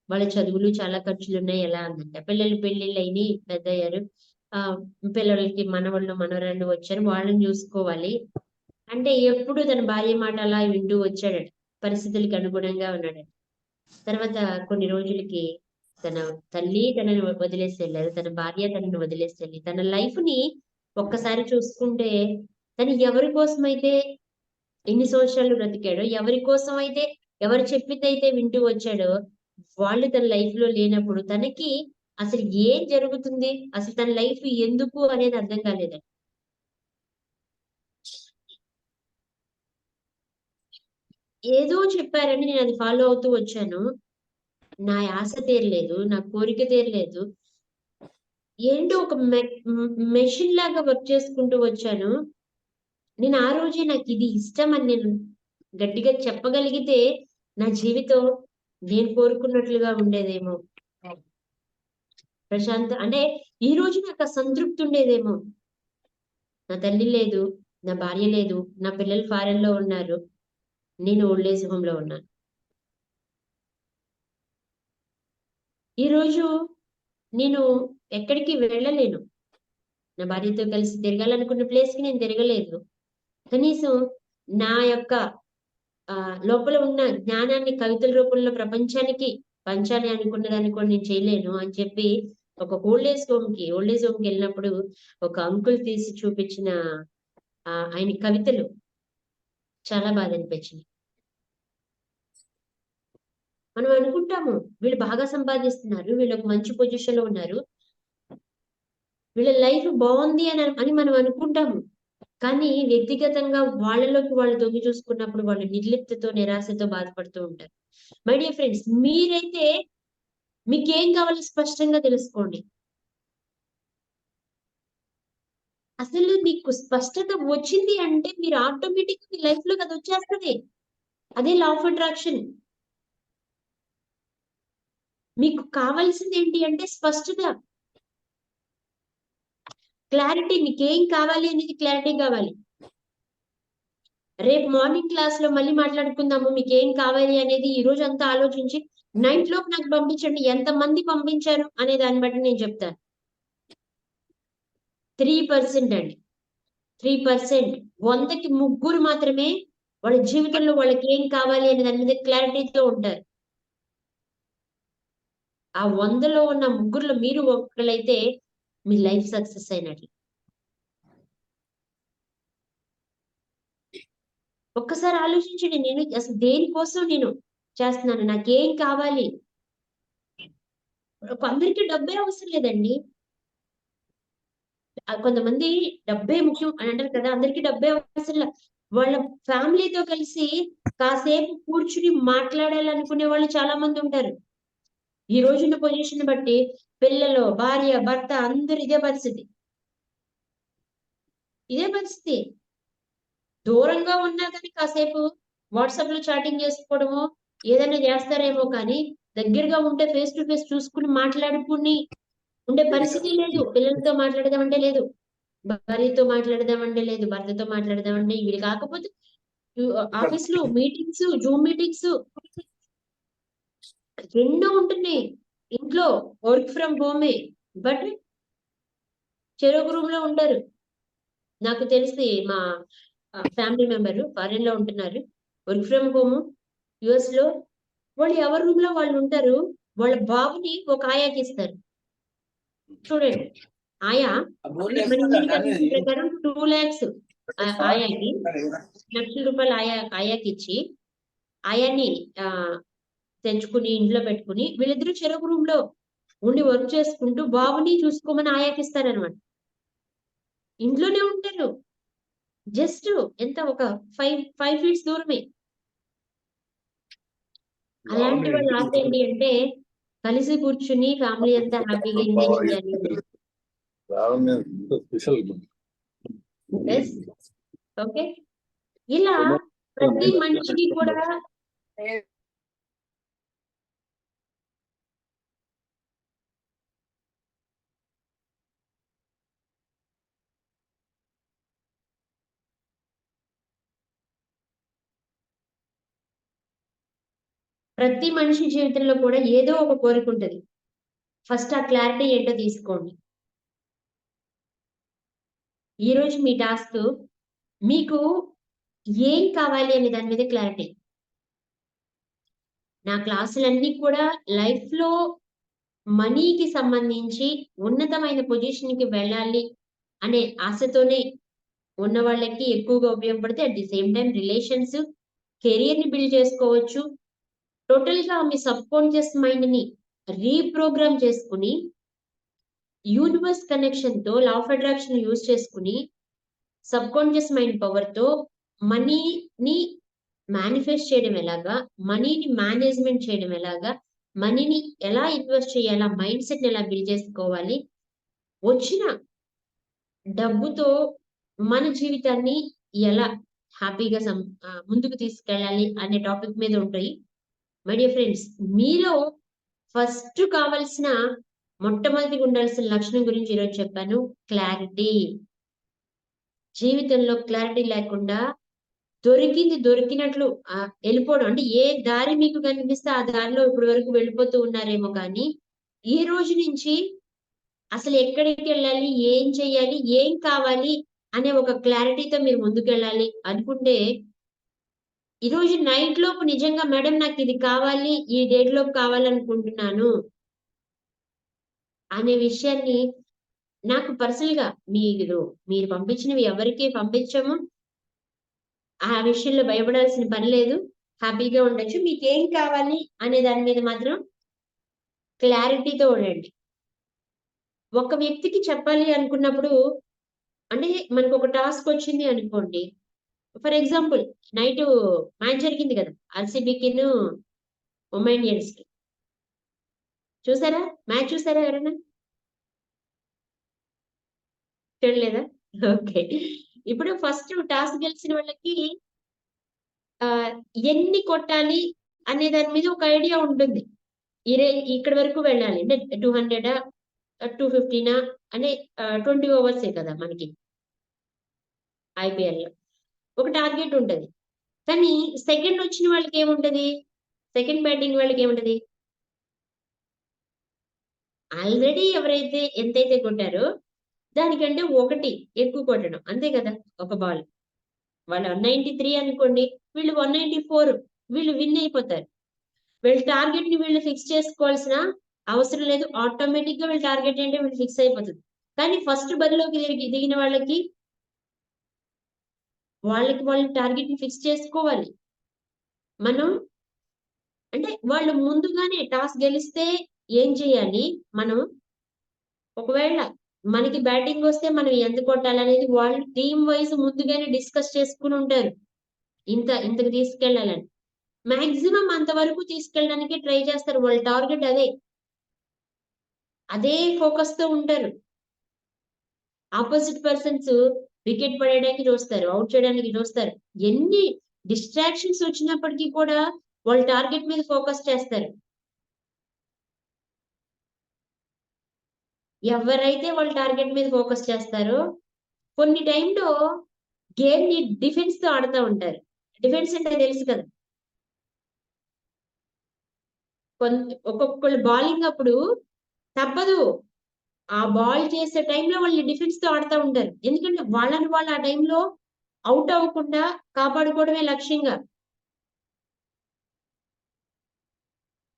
Speaker 1: వాళ్ళ చదువులు చాలా ఖర్చులు ఉన్నాయి, ఎలా అందంట. పిల్లలు పెళ్లిళ్ళు అయినాయి, పెద్దయ్యారు, పిల్లలకి మనవాళ్ళు మనవరాళ్ళు వచ్చారు, వాళ్ళని చూసుకోవాలి అంటే ఎప్పుడు తన భార్య మాట అలా వింటూ వచ్చాడట. పరిస్థితులకు అనుగుణంగా ఉన్నాడట. తర్వాత కొన్ని రోజులకి తన తల్లి తనని వదిలేసి వెళ్ళారు, తన భార్య తనని వదిలేసి వెళ్ళి, తన లైఫ్ ని ఒక్కసారి చూసుకుంటే, తను ఎవరి కోసమైతే ఎన్ని సంవత్సరాలు బ్రతికాడో, ఎవరి కోసం అయితే ఎవరు చెప్పిందైతే వింటూ వచ్చాడో, వాళ్ళు తన లైఫ్ లో లేనప్పుడు తనకి అసలు ఏం జరుగుతుంది, అసలు తన లైఫ్ ఎందుకు అనేది అర్థం కాలేదండి. ఏదో చెప్పారని నేను అది ఫాలో అవుతూ వచ్చాను. నా ఆశ తీరలేదు, నా కోరిక తీరలేదు. ఏంటో ఒక మెషిన్ లాగా వర్క్ చేసుకుంటూ వచ్చాను. నేను ఆ రోజే నాకు ఇది ఇష్టం అని నేను గట్టిగా చెప్పగలిగితే, నా జీవితం నేను కోరుకున్నట్లుగా ఉండేదేమో. అంటే ఈ రోజు నాకు సంతృప్తి ఉండేదేమో. నా తల్లి లేదు, నా భార్య లేదు, నా పిల్లలు ఫారెన్ లో ఉన్నారు, నేను ఓల్డ్ ఏజ్ హోమ్ లో ఉన్నాను. ఈరోజు నేను ఎక్కడికి వెళ్ళలేను. నా భార్యతో కలిసి తిరగాలనుకున్న ప్లేస్ కి నేను తిరగలేదు. కనీసం నా యొక్క లోపల ఉన్న జ్ఞానాన్ని కవితల రూపంలో ప్రపంచానికి పంచాలి అనుకున్న దాన్ని కూడా నేను చేయలేను అని చెప్పి, ఒక ఓల్డ్ ఏజ్ హోమ్ కి వెళ్ళినప్పుడు ఒక అంకుల్ తీసి చూపించిన ఆయన కవితలు చాలా బాధ అనిపించింది. మనం అనుకుంటాము, వీళ్ళు బాగా సంపాదిస్తున్నారు, వీళ్ళు ఒక మంచి పొజిషన్ లో ఉన్నారు, వీళ్ళ లైఫ్ బాగుంది అని మనం అనుకుంటాము. కానీ వ్యక్తిగతంగా వాళ్ళలోకి వాళ్ళు తొంగి చూసుకున్నప్పుడు వాళ్ళు నిర్లిప్తతో, నిరాశతో బాధపడుతూ ఉంటారు. మై డియర్ ఫ్రెండ్స్, మీరైతే మీకేం కావాలో స్పష్టంగా తెలుసుకోండి. అసలు మీకు స్పష్టత వచ్చింది అంటే మీరు ఆటోమేటిక్ మీ లైఫ్ లోకి అది వచ్చేస్తుంది. అదే లా ఆఫ్ అట్రాక్షన్. మీకు కావాల్సింది ఏంటి అంటే స్పష్టత, క్లారిటీ. మీకు ఏం కావాలి అనేది క్లారిటీ కావాలి. రేపు మార్నింగ్ క్లాస్ లో మళ్ళీ మాట్లాడుకుందాము. మీకు ఏం కావాలి అనేది ఈ రోజు అంతా ఆలోచించి నైట్ లోపు నాకు పంపించండి. ఎంత మంది పంపించారు అనే దాన్ని బట్టి నేను చెప్తాను. 3% అండి, 3%. 100కి 3 మాత్రమే వాళ్ళ జీవితంలో వాళ్ళకి ఏం కావాలి అనే దాని మీద క్లారిటీతో ఉంటారు. ఆ 100లో ఉన్న 3లో మీరు ఒకళ్ళైతే మీ లైఫ్ సక్సెస్ అయినట్లు. ఒక్కసారి ఆలోచించండి, నేను అసలు దేనికోసం నేను చేస్తున్నాను, నాకేం కావాలి. అందరికీ డబ్బే అవసరం లేదండి. కొంతమంది డబ్బే ముఖ్యం అని అంటారు కదా, అందరికీ డబ్బే అవసరం లేదు. వాళ్ళ ఫ్యామిలీతో కలిసి కాసేపు కూర్చుని మాట్లాడాలనుకునే వాళ్ళు చాలా మంది ఉంటారు. ఈ రోజున్న పొజిషన్ బట్టి పిల్లలు, భార్య, భర్త అందరు ఇదే పరిస్థితి. దూరంగా ఉన్నా కానీ కాసేపు వాట్సాప్ లో చాటింగ్ చేసుకోవడమో ఏదైనా చేస్తారేమో, కానీ దగ్గరగా ఉంటే ఫేస్ టు ఫేస్ చూసుకుని మాట్లాడుకుని ఉండే పరిస్థితి లేదు. పిల్లలతో మాట్లాడదామంటే లేదు, భార్యతో మాట్లాడదామంటే లేదు, భర్తతో మాట్లాడదామంటే ఇవి కాకపోతే ఆఫీస్ లో మీటింగ్స్, జూమ్ మీటింగ్స్ ఎన్నో ఉంటున్నాయి. ఇంట్లో వర్క్ ఫ్రమ్ హోమే, బట్ చెరొక రూమ్ లో ఉంటారు. నాకు తెలిసి మా ఫ్యామిలీ మెంబర్ ఫారెన్ లో ఉంటున్నారు, వర్క్ ఫ్రమ్ హోమ్ యుఎస్ లో. వాళ్ళు ఎవరి రూమ్ లో వాళ్ళు ఉంటారు. వాళ్ళ బాబుని ఒక ఆయాకి ఇస్తారు. చూడండి, ఆయా మన ఇండియన్ కరెన్సీ ప్రకారం 2 lakhs ఆయాకి, ₹1,00,000 ఆయాకి ఇచ్చి ఆయాని తెచ్చుకుని ఇంట్లో పెట్టుకుని వీళ్ళిద్దరూ చెరొక రూమ్ లో ఉండి వర్క్ చేసుకుంటూ బాబుని చూసుకోమని ఆయాకి ఇస్తారనమాట. ఇంట్లోనే ఉంటారు. జస్ట్ ఎంత ఒక 5 feet దూరమే. అలాంటి వాళ్ళ ఆశ ఏంటి అంటే కలిసి కూర్చుని ఫ్యామిలీ అంతా హ్యాపీగా ఎంజాయ్ చేయాలి. ఓకే, ఇలా ప్రతి మనిషికి కూడా ప్రతి మనిషి జీవితంలో కూడా ఏదో ఒక కోరిక ఉంటుంది. ఫస్ట్ ఆ క్లారిటీ ఏంటో తీసుకోండి. ఈ రోజు మీ టాస్క్ మీకు ఏం కావాలి అనే దాని మీద క్లారిటీ. నా క్లాసులన్నీ కూడా లైఫ్ లో మనీకి సంబంధించి ఉన్నతమైన పొజిషన్ కి వెళ్ళాలి అనే ఆశతోనే ఉన్న వాళ్ళకి ఎక్కువగా ఉపయోగపడితే, at the same time relations, career ని బిల్డ్ చేసుకోవచ్చు. టోటల్ గా మీ సబ్ కాన్షియస్ మైండ్ ని రీప్రోగ్రామ్ చేసుకుని యూనివర్స్ కనెక్షన్ తో లా ఆఫ్ అట్రాక్షన్ యూజ్ చేసుకుని సబ్ కాన్షియస్ మైండ్ పవర్ తో మనీని మేనిఫెస్ట్ చేయడం ఎలాగా, మనీని మేనేజ్మెంట్ చేయడం ఎలాగా, మనీని ఎలా ఇన్వెస్ట్ చేయాలా, మైండ్ సెట్ ని ఎలా బిల్డ్ చేసుకోవాలి, వచ్చిన డబ్బుతో మన జీవితాన్ని ఎలా హ్యాపీగా ముందుకు తీసుకెళ్ళాలి అనే టాపిక్ మీద ఉంటాయి. మై డియర్ ఫ్రెండ్స్, మీలో ఫస్ట్ కావాల్సిన మొట్టమొదటిగా ఉండాల్సిన లక్షణం గురించి ఈరోజు చెప్పాను, క్లారిటీ. జీవితంలో క్లారిటీ లేకుండా దొరికింది దొరికినట్లు వెళ్ళిపోవడం, అంటే ఏ దారి మీకు కనిపిస్తే ఆ దారిలో ఇప్పటి వరకు వెళ్ళిపోతూ ఉన్నారేమో, కానీ ఈ రోజు నుంచి అసలు ఎక్కడికి వెళ్ళాలి, ఏం చెయ్యాలి, ఏం కావాలి అనే ఒక క్లారిటీతో మీరు ముందుకు వెళ్ళాలి అనుకుంటే, ఈ రోజు నైట్ లోపు నిజంగా మేడం నాకు ఇది కావాలి, ఈ డేట్ లోపు కావాలనుకుంటున్నాను అనే విషయాన్ని నాకు పర్సనల్ గా మీరు పంపించినవి ఎవరికి పంపించము. ఆ విషయంలో భయపడాల్సిన పని లేదు, హ్యాపీగా ఉండొచ్చు. మీకు ఏం కావాలి అనే దాని మీద మాత్రం క్లారిటీతో ఉండండి. ఒక వ్యక్తికి చెప్పాలి అనుకున్నప్పుడు, అంటే మనకు ఒక టాస్క్ వచ్చింది అనుకోండి, ఫర్ ఎగ్జాంపుల్ నైట్ మ్యాచ్ జరిగింది కదా ఆర్సీబీకి ముంబై ఇండియన్స్ కి. చూసారా మ్యాచ్? చూసారా ఎవరైనా? చూడలేదా? ఓకే. ఇప్పుడు ఫస్ట్ టాస్ గెలిచిన వాళ్ళకి ఎన్ని కొట్టాలి అనే దాని మీద ఒక ఐడియా ఉంటుంది. ఇక్కడి వరకు వెళ్ళాలి. అంటే 200 250 అంటే 20 ఓవర్సే కదా మనకి ఐపీఎల్‌లో. ఒక టార్గెట్ ఉంటది. కానీ సెకండ్ వచ్చిన వాళ్ళకి ఏముంటది? సెకండ్ బ్యాటింగ్ వాళ్ళకి ఏముంటది? ఆల్రెడీ ఎవరైతే ఎంతైతే కొట్టారో దానికంటే ఒకటి ఎక్కువ కొట్టడం. అంతే కదా! ఒక బాల్. వాళ్ళు 193 అనుకోండి. వీళ్ళు 194 వీళ్ళు విన్ అయిపోతారు. వీళ్ళ టార్గెట్‌ని వీళ్ళు ఫిక్స్ చేసుకోవాల్సిన అవసరం లేదు. ఆటోమేటిక్‌గా వీళ్ళ టార్గెట్ ఏంటో వీళ్ళు ఫిక్స్ అయిపోతది. కానీ ఫస్ట్ బరిలోకి దిగిన వాళ్ళకి వాళ్ళు టార్గెట్‌ని ఫిక్స్ చేసుకోవాలి. మనం అంటే వాళ్ళు ముందుగానే టాస్ గెలిస్తే ఏం చేయాలి? మనం ఒకవేళ మనకి బ్యాటింగ్ వస్తే మనం ఎంత కొట్టాలనేది వాళ్ళు టీమ్ వైస్ ముందుగానే డిస్కస్ చేసుకొని ఉంటారు. ఇంతకు తీసుకెళ్ళాలని. మాక్సిమం అంతవరకు తీసుకెళ్ళడానికి ట్రై చేస్తారు. వాళ్ళ టార్గెట్ అదే. అదే ఫోకస్‌తో ఉంటారు. ఆపోజిట్ పర్సన్స్ వికెట్ పడేయడానికి చూస్తారు. ఔట్ చేయడానికి చూస్తారు. ఎన్ని డిస్ట్రాక్షన్స్ వచ్చినప్పటికీ కూడా వాళ్ళు టార్గెట్ మీద ఫోకస్ చేస్తారు. ఎవరైతే వాళ్ళ టార్గెట్ మీద ఫోకస్ చేస్తారో కొన్ని టైంలో గేమ్‌ని డిఫెన్స్‌తో ఆడుతా ఉంటారు. డిఫెన్స్ అంటే తెలుసు కదా! ఒక్కొక్కళ్ళు బౌలింగ్ అప్పుడు తప్పదు. ఆ బాల్ చేసే టైంలో వాళ్ళు డిఫెన్స్‌తో ఆడుతా ఉంటారు. ఎందుకంటే వాళ్ళని వాళ్ళు ఆ టైంలో ఔట్ అవ్వకుండా కాపాడుకోవడమే లక్ష్యంగా.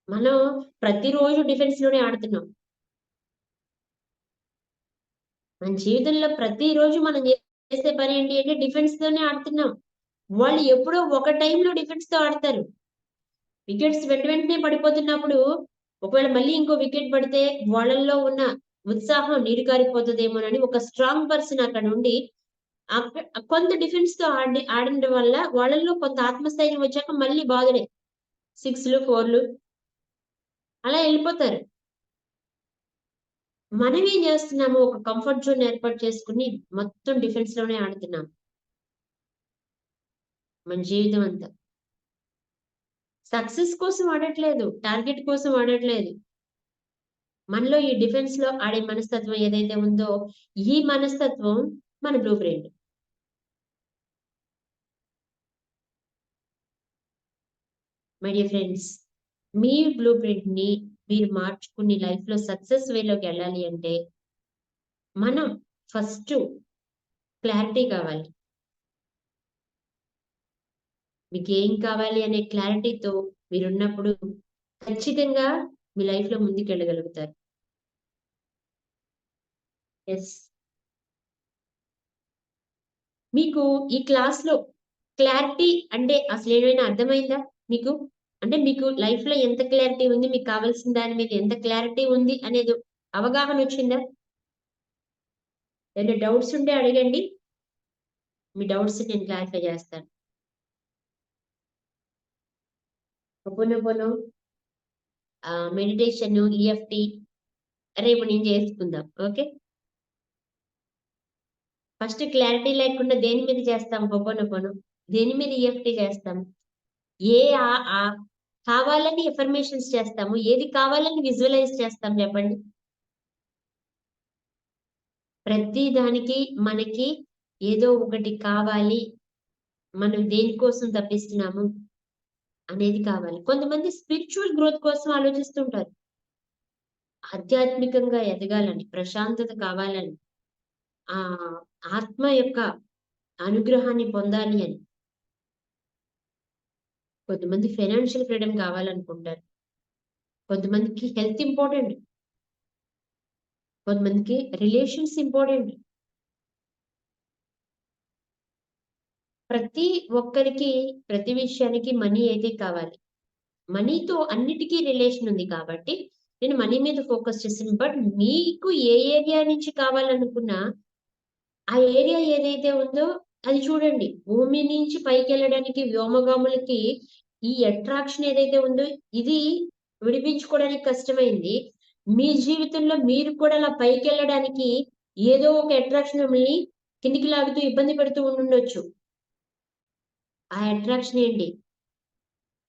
Speaker 1: మనం ప్రతిరోజు డిఫెన్స్‌లోనే ఆడుతున్నాం. మన జీవితంలో ప్రతిరోజు మనం చేసే పని ఏంటి అంటే డిఫెన్స్‌తోనే ఆడుతున్నాం. వాళ్ళు ఎప్పుడో ఒక టైంలో డిఫెన్స్‌తో ఆడతారు. వికెట్స్ వెంటనే పడిపోతున్నప్పుడు ఒకవేళ మళ్ళీ ఇంకో వికెట్ పడితే వాళ్ళల్లో ఉన్న ఉత్సాహం నీరు కారిపోతదేమోనని ఒక స్ట్రాంగ్ పర్సన్ అక్కడ ఉండి కొంత డిఫెన్స్‌తో ఆడడం వల్ల వాళ్ళల్లో కొంత ఆత్మస్థైర్యం వచ్చాక మళ్ళీ బాదుడే. 6లు, 4లు అలా ఎళ్ళిపోతారు. మనమేం జేస్తున్నాము ఒక కంఫర్ట్ జోన్ ఏర్పాటు చేసుకొని మొత్తం డిఫెన్స్‌లోనే ఆడుతున్నాం. మన జీవితం అంతా. సక్సెస్ కోసం ఆడట్లేదు. టార్గెట్ కోసం ఆడట్లేదు. మనలో ఈ డిఫెన్స్‌లో ఆడే మనస్తత్వం ఏదైతే ఉందో, ఈ మనస్తత్వం మన blueprint. My dear friends, మీ బ్లూ ప్రింట్‌ని మీరు మార్చుకుని లైఫ్‌లో సక్సెస్ వేలోకెళ్ళాలి అంటే, మనం ఫస్టు క్లారిటీ కావాలి. మీకేం కావాలి అనే క్లారిటీతో మీరున్నప్పుడు ఖచ్చితంగా మీ లైఫ్‌లో ముందుకెళ్ళగలుగుతారు. యెస్. మీకు ఈ క్లాస్‌లో క్లారిటీ అంటే అసలేమైనా అర్థమైందా మీకు? అంటే మీకు లైఫ్‌లో ఎంత క్లారిటీ ఉంది? మీకు కావాల్సిన దాని మీద ఎంత క్లారిటీ ఉంది అనేది అవగాహనొచ్చిందా? ఏమైనా డౌట్స్ ఉంటే అడగండి. మీ డౌట్స్ నేను క్లారిఫై చేస్తాను. హోపోనోపోనో, మెడిటేషను, ఈఎఫ్‌టీ రేపు నేను చేసుకుందాం. ఓకే. ఫస్ట్ క్లారిటీ లేకుండా దేని మీద చేస్తాం హోపోనోపోనో? దేని మీద ఈఎఫ్‌టీ చేస్తాం? ఏ ఆహ్, ఆహ్, కావాలని ఎఫర్మేషన్స్ చేస్తాము. ఏది కావాలని విజువలైజ్ చేస్తాం చెప్పండి? ప్రతి దానికి మనకి ఏదో ఒకటి కావాలి. మనం దేనికోసం తపిస్తున్నాము అనేది కావాలి. కొంతమంది స్పిరిచ్యువల్ గ్రోత్ కోసం ఆలోచిస్తుంటారు. ఆధ్యాత్మికంగా ఎదగాలని, ప్రశాంతత కావాలని, ఆత్మ యొక్క అనుగ్రహాన్ని పొందాలి అని. కొంతమంది ఫైనాన్షియల్ ఫ్రీడమ్ కావాలనుకుంటారు. కొంతమందికి హెల్త్ ఇంపార్టెంట్. కొంతమందికి రిలేషన్స్ ఇంపార్టెంట్. ప్రతి ఒక్కరికి ప్రతి విషయానికి మనీ అయితే కావాలి. మనీతో అన్నిటికీ రిలేషన్ ఉంది కాబట్టి నేను మనీ మీద ఫోకస్ చేశాను. బట్ మీకు ఏ ఏరియా నుంచి కావాలనుకున్నా ఆ ఏరియా ఏదైతే ఉందో అది చూడండి. భూమి నుంచి పైకెళ్ళడానికి వ్యోమగాములకి ఈ అట్రాక్షన్ ఏదైతే ఉందో ఇది విడిపించుకోవడానికి కష్టమైంది. మీ జీవితంలో మీరు కూడా అలా పైకెళ్ళడానికి ఏదో ఒక అట్రాక్షన్ మిమ్మల్ని కిందికి లాగుతూ ఇబ్బంది పెడుతూ ఉండుండొచ్చు. ఆ అట్రాక్షన్ ఏంటి?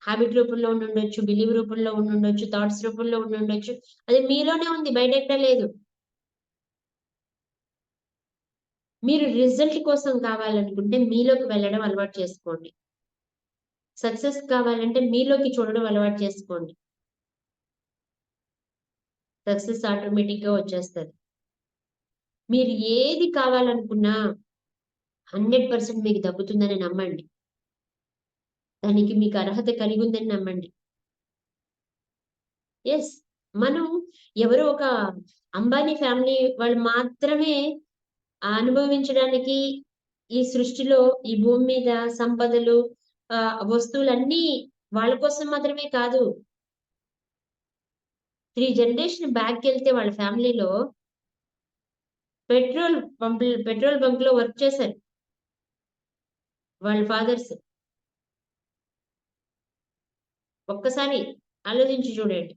Speaker 1: హ్యాబిట్ రూపంలో ఉండుండొచ్చు, బిలీవ్ రూపంలో ఉండుండొచ్చు, థాట్స్ రూపంలో ఉండుండొచ్చు. అది మీలోనే ఉంది, బయటెక్కడ లేదు. మీరు రిజల్ట్ కోసం కావాలనుకుంటే మీలోకి వెళ్ళడం అలవాటు చేసుకోండి. సక్సెస్ కావాలంటే మీలోకి చూడడం అలవాటు చేసుకోండి. సక్సెస్ ఆటోమేటిక్‌గా వచ్చేస్తది. మీరు ఏది కావాలనుకున్నా 100% మీకు దక్కుతుందని నమ్మండి. దానికి మీకు అర్హత కలిగుందని నమ్మండి. యెస్. మనం ఎవరో ఒక అంబానీ ఫ్యామిలీ వాళ్ళు మాత్రమే అనుభవించడానికి ఈ సృష్టిలో, ఈ భూమి మీద సంపదలు, వస్తువులన్నీ వాళ్ళ కోసం మాత్రమే కాదు. 3 జనరేషన్ బ్యాక్‌కెళ్తే వాళ్ళ ఫ్యామిలీలో పెట్రోల్ బంక్‌లో వర్క్ చేశారు. వాళ్ళ ఫాదర్స్. ఒక్కసారి ఆలోచించి చూడండి.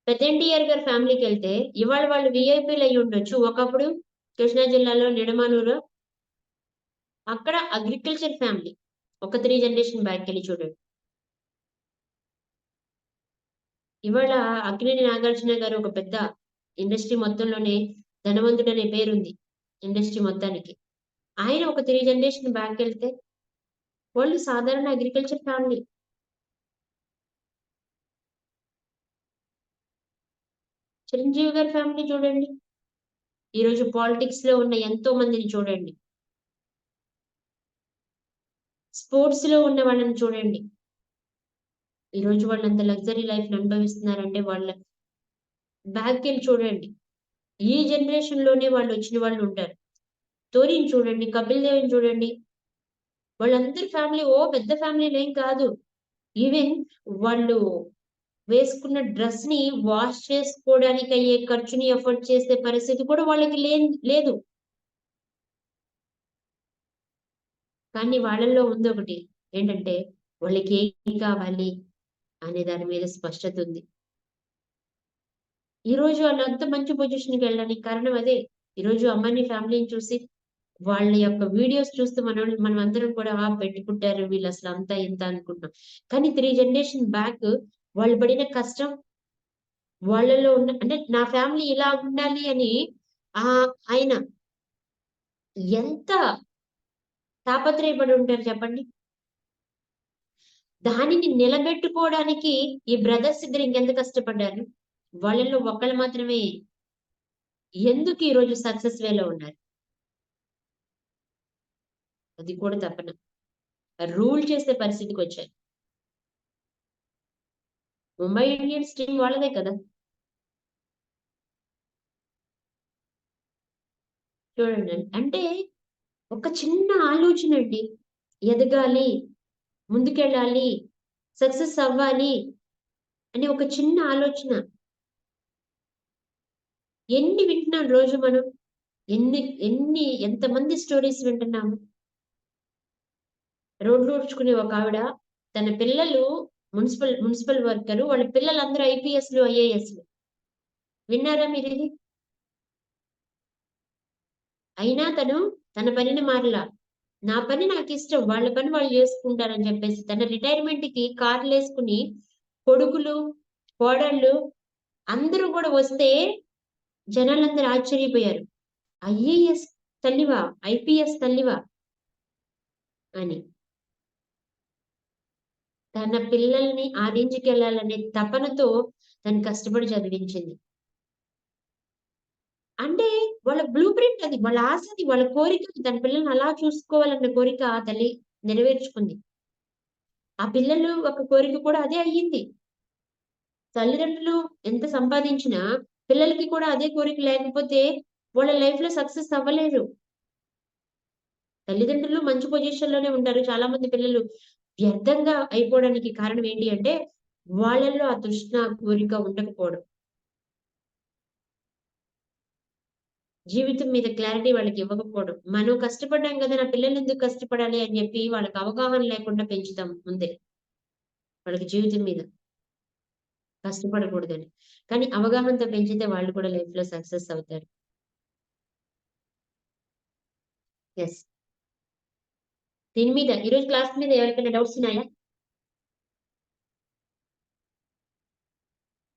Speaker 1: పెద్ద ఎన్టీఆర్ గారి ఫ్యామిలీకెళ్తే ఇవాళ వాళ్ళు వీఐపీలు అయ్యుండొచ్చు. ఒకప్పుడు కృష్ణా జిల్లాలో నిడమానూరు అక్కడ అగ్రికల్చర్ ఫ్యామిలీ. ఒక 3 జనరేషన్ బ్యాక్‌కెళ్ళి చూడండి. ఇవాళ అక్కినేని నాగార్జున గారు ఒక పెద్ద ఇండస్ట్రీ మొత్తంలోనే ధనవంతుడనే పేరుంది ఇండస్ట్రీ మొత్తానికి. ఆయన ఒక 3 జనరేషన్ బ్యాక్‌కెళ్తే వాళ్ళు సాధారణ అగ్రికల్చర్ ఫ్యామిలీ. చిరంజీవి గారి ఫ్యామిలీ చూడండి. ఈరోజు పాలిటిక్స్‌లో ఉన్న ఎంతో మందిని చూడండి. స్పోర్ట్స్‌లో ఉన్న వాళ్ళని చూడండి. ఈరోజు వాళ్ళంత లగ్జరీ లైఫ్‌ని అనుభవిస్తున్నారంటే వాళ్ళ బ్యాక్‌కెళ్ళి చూడండి. ఈ జనరేషన్‌లోనే వాళ్ళొచ్చిన వాళ్ళుంటారు. ధోనిని చూడండి, కపిల్ దేవ్‌ని చూడండి. వాళ్ళందరి ఫ్యామిలీ పెద్ద ఫ్యామిలీలేం కాదు. ఈవెన్ వాళ్ళు వేసుకున్న డ్రెస్‌ని వాష్ చేసుకోవడానికయ్యే ఖర్చుని ఎఫర్ట్ చేసే పరిస్థితి కూడా వాళ్ళకి లేదు. కానీ వాళ్ళల్లో ఉందొకటి. ఏంటంటే వాళ్ళకి ఏం కావాలి అనే దాని మీద స్పష్టత ఉంది. ఈరోజు వాళ్ళంత మంచి పొజిషన్‌కెళ్ళడానికి కారణం అదే. ఈరోజు అంబానీ ఫ్యామిలీని చూసి వాళ్ళ యొక్క వీడియోస్ చూస్తూ మనమందరం కూడా పెట్టి పుట్టారు వీళ్ళసలు అంతా ఇంత అనుకుంటున్నాం. కానీ 3 జనరేషన్ బ్యాక్ వాళ్ళు పడిన కష్టం, వాళ్ళలో ఉన్న అంటే నా ఫ్యామిలీ ఇలా ఉండాలి అని ఆయన ఎంత తాపత్రయపడి ఉంటారు చెప్పండి. దానిని నిలబెట్టుకోవడానికి ఈ బ్రదర్స్ ఇద్దరు ఇంకెంత కష్టపడ్డారు. వాళ్ళలో ఒక్కళ్ళు మాత్రమే ఎందుకు ఈరోజు సక్సెస్ వేలో ఉన్నారు. అది కూడా తపన. రూల్ చేసే పరిస్థితికొచ్చారు. ముంబై ఇండియన్స్ టీమ్ వాళ్ళదే కదా! చూడండి. అంటే ఒక చిన్న ఆలోచనండి. ఎదగాలి, ముందుకెళ్ళాలి, సక్సెస్ అవ్వాలి అని ఒక చిన్న ఆలోచన. ఎన్ని వింటున్నాం రోజు మనం? ఎంతమంది స్టోరీస్ వింటున్నాము? రోడ్లు ఊడ్చుకునే ఒకావిడ తన పిల్లలు మున్సిపల్ వర్కరు. వాళ్ళ పిల్లలందరూ ఐపీఎస్‌లు, ఐఏఎస్‌లు. విన్నారా మీరిది? అయినా తను తన పనిని మారలా. నా పని నాకిష్టం. వాళ్ళ పని వాళ్ళు చేసుకుంటారని చెప్పేసి తన రిటైర్మెంట్‌కి కార్‌లేసుకొని కొడుకులు, కోడళ్ళు అందరూ కూడా వస్తే జనాలందరూ ఆశ్చర్యపోయారు. ఐఏఎస్ తల్లివా? ఐపీఎస్ తల్లివా? అని. తన పిల్లల్ని ఆ రేంజ్‌కెళ్ళాలనే తపనతో తను కష్టపడి చదివించింది. అంటే వాళ్ళ బ్లూ ప్రింట్ అది. వాళ్ళ ఆశ అది. వాళ్ళ కోరిక తన పిల్లల్ని అలా చూసుకోవాలన్న కోరిక ఆ తల్లి నెరవేర్చుకుంది. ఆ పిల్లలు ఒక కోరిక కూడా అదే అయ్యింది. తల్లిదండ్రులు ఎంత సంపాదించినా పిల్లలకి కూడా అదే కోరిక లేకపోతే వాళ్ళ లైఫ్‌లో సక్సెస్ అవ్వలేరు. తల్లిదండ్రులు మంచి పొజిషన్‌లోనే ఉంటారు. చాలా మంది పిల్లలు వ్యర్థంగా అయిపోవడానికి కారణం ఏంటి అంటే వాళ్ళల్లో ఆ తృష్ణ, కోరిక ఉండకపోవడం. జీవితం మీద క్లారిటీ వాళ్ళకి ఇవ్వకపోవడం. మనం కష్టపడ్డాం కదా! నా పిల్లలెందుకు కష్టపడాలి అని చెప్పి వాళ్ళకి అవగాహన లేకుండా పెంచుతాం ముందే. వాళ్ళకి జీవితం మీద కష్టపడకూడదని. కానీ అవగాహనతో పెంచితే వాళ్ళు కూడా లైఫ్‌లో సక్సెస్ అవుతారు. ఎస్. దీని మీద ఈరోజు క్లాస్ మీద ఎవరికైనా డౌట్స్ ఉన్నాయా?